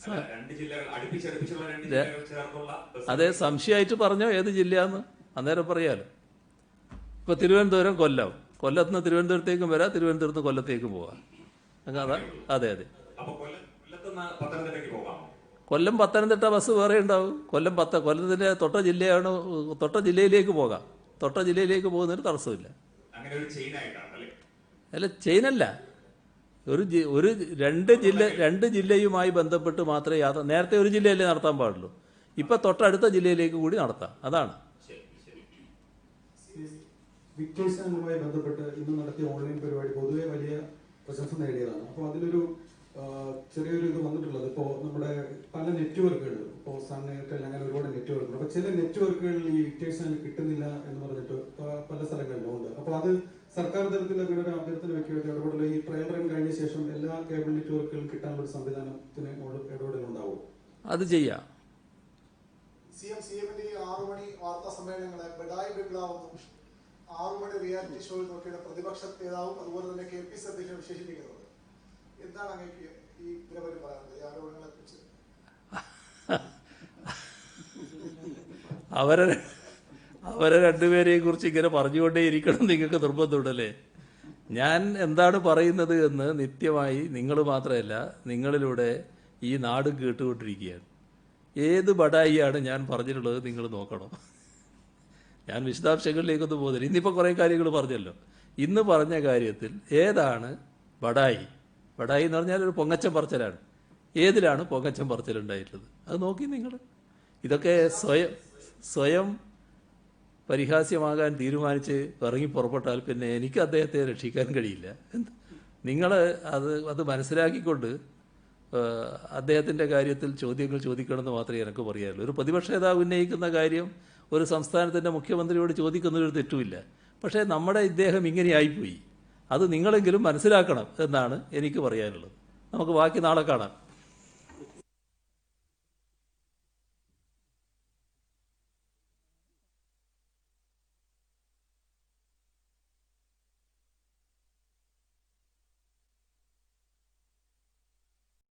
2 ജില്ലകൾ അടുപ്പിച്ചടുപ്പിച്ചുള്ള 2 ജില്ലകൾ ചേർത്തുള്ള അതെ, സംശയമായിട്ട് പറഞ്ഞോ ഏത് ജില്ലയാന്ന് അന്നേരം പറയാലോ. ഇപ്പൊ തിരുവനന്തപുരം, കൊല്ലത്ത് നിന്ന് തിരുവനന്തപുരത്തേക്കും വരാം, തിരുവനന്തപുരത്ത് നിന്ന് കൊല്ലത്തേക്കും പോവാം. അതെ അതെ. കൊല്ലം പത്തനംതിട്ട ബസ് വേറെ ഉണ്ടാവും. കൊല്ലത്തിന്റെ തൊട്ട ജില്ലയിലേക്ക് പോകാം. തൊട്ട ജില്ലയിലേക്ക് പോകുന്നതിന് തടസ്സമില്ല. അല്ല, ചെയിനല്ല, രണ്ട് ജില്ലയുമായി ബന്ധപ്പെട്ട് മാത്രമേ യാത്ര, നേരത്തെ ഒരു ജില്ലയല്ലേ നടത്താൻ പാടുള്ളൂ, ഇപ്പം തൊട്ടടുത്ത ജില്ലയിലേക്ക് കൂടി നടത്താം. അതാണ്. വിക്ടേഴ്സുമായി ബന്ധപ്പെട്ട് ഇന്ന് നടത്തിയ ഓൺലൈൻ പരിപാടി പൊതുവെ വലിയ പ്രശംസ നേടിയതാണ്. അപ്പോൾ അതിലൊരു ചെറിയൊരു ഇത് വന്നിട്ടുള്ളത്, ഇപ്പോൾ നമ്മുടെ പല നെറ്റ്വർക്കുകൾ, ഇപ്പോൾ സൺ എയർടെൽ അങ്ങനെ ഒരുപാട് നെറ്റ്വർക്കുകൾ, അപ്പോൾ ചില നെറ്റ്വർക്കുകളിൽ ഈ വിക്ടേഴ്സിന് കിട്ടുന്നില്ല എന്ന് പറഞ്ഞിട്ട് പല സ്ഥലങ്ങളിലും ഉണ്ട്. അപ്പോൾ അത് സർക്കാർ തലത്തിലൊക്കെ ഒരു അഭ്യർത്ഥന വെക്കുകയൊക്കെ ഇടപെടൽ ഈ ട്രയൽ റൺ കഴിഞ്ഞ ശേഷം എല്ലാ കേബിൾ നെറ്റ്വർക്കുകളും കിട്ടാനുള്ള ഒരു സംവിധാനത്തിന് ഇടപെടലുണ്ടാവും. അത് ചെയ്യാം. സിഎമ്മിന്റെ ഈ 6 മണി വാർത്താ സമ്മേളനങ്ങളെ ബഡായി ബിഗ്ലാവെന്നും 6 മണി റിയാലിറ്റി ഷോയിൽ നോക്കിയുടെ പ്രതിപക്ഷ നേതാവും അതുപോലെ തന്നെ KPC അധ്യക്ഷൻ വിശേഷിപ്പിക്കുന്നത്. എന്താണ് അങ്ങേക്ക് ഈ ഇതിനെപ്പറ്റി പറയാനുള്ളത്, ഈ ആരോപണങ്ങളെ കുറിച്ച്? അവരെ രണ്ടുപേരെയും കുറിച്ച് ഇങ്ങനെ പറഞ്ഞുകൊണ്ടേ ഇരിക്കണം നിങ്ങൾക്ക് നിർബന്ധമുണ്ടല്ലേ? ഞാൻ എന്താണ് പറയുന്നത് എന്ന് നിത്യമായി നിങ്ങൾ മാത്രമല്ല നിങ്ങളിലൂടെ ഈ നാട് കേട്ടുകൊണ്ടിരിക്കുകയാണ്. ഏത് ബഡായിയാണ് ഞാൻ പറഞ്ഞിട്ടുള്ളത് നിങ്ങൾ നോക്കണം. ഞാൻ വിശദാംശങ്ങളിലേക്കൊന്നും പോകുന്നില്ല. ഇന്നിപ്പോൾ കുറേ കാര്യങ്ങൾ പറഞ്ഞല്ലോ. ഇന്ന് പറഞ്ഞ കാര്യത്തിൽ ഏതാണ് ബഡായി? ബഡായി എന്ന് പറഞ്ഞാൽ ഒരു പൊങ്ങച്ചം പറച്ചിലാണ്. ഏതിലാണ് പൊങ്ങച്ചം പറച്ചിലുണ്ടായിട്ടുള്ളത്? അത് നോക്കി നിങ്ങൾ. ഇതൊക്കെ സ്വയം പരിഹാസ്യമാകാൻ തീരുമാനിച്ച് ഇറങ്ങി പുറപ്പെട്ടാൽ പിന്നെ എനിക്ക് അദ്ദേഹത്തെ രക്ഷിക്കാൻ കഴിയില്ല. നിങ്ങൾ അത് മനസ്സിലാക്കിക്കൊണ്ട് അദ്ദേഹത്തിൻ്റെ കാര്യത്തിൽ ചോദ്യങ്ങൾ ചോദിക്കണമെന്ന് മാത്രമേ എനിക്ക് പറയാനുള്ളൂ. ഒരു പ്രതിപക്ഷ നേതാവ് ഉന്നയിക്കുന്ന കാര്യം ഒരു സംസ്ഥാനത്തിൻ്റെ മുഖ്യമന്ത്രിയോട് ചോദിക്കുന്നതിൽ തെറ്റുമില്ല. പക്ഷേ നമ്മുടെ ഇദ്ദേഹം ഇങ്ങനെയായിപ്പോയി, അത് നിങ്ങളെങ്കിലും മനസ്സിലാക്കണം എന്നാണ് എനിക്ക് പറയാനുള്ളത്. നമുക്ക് ബാക്കി നാളെ കാണാം.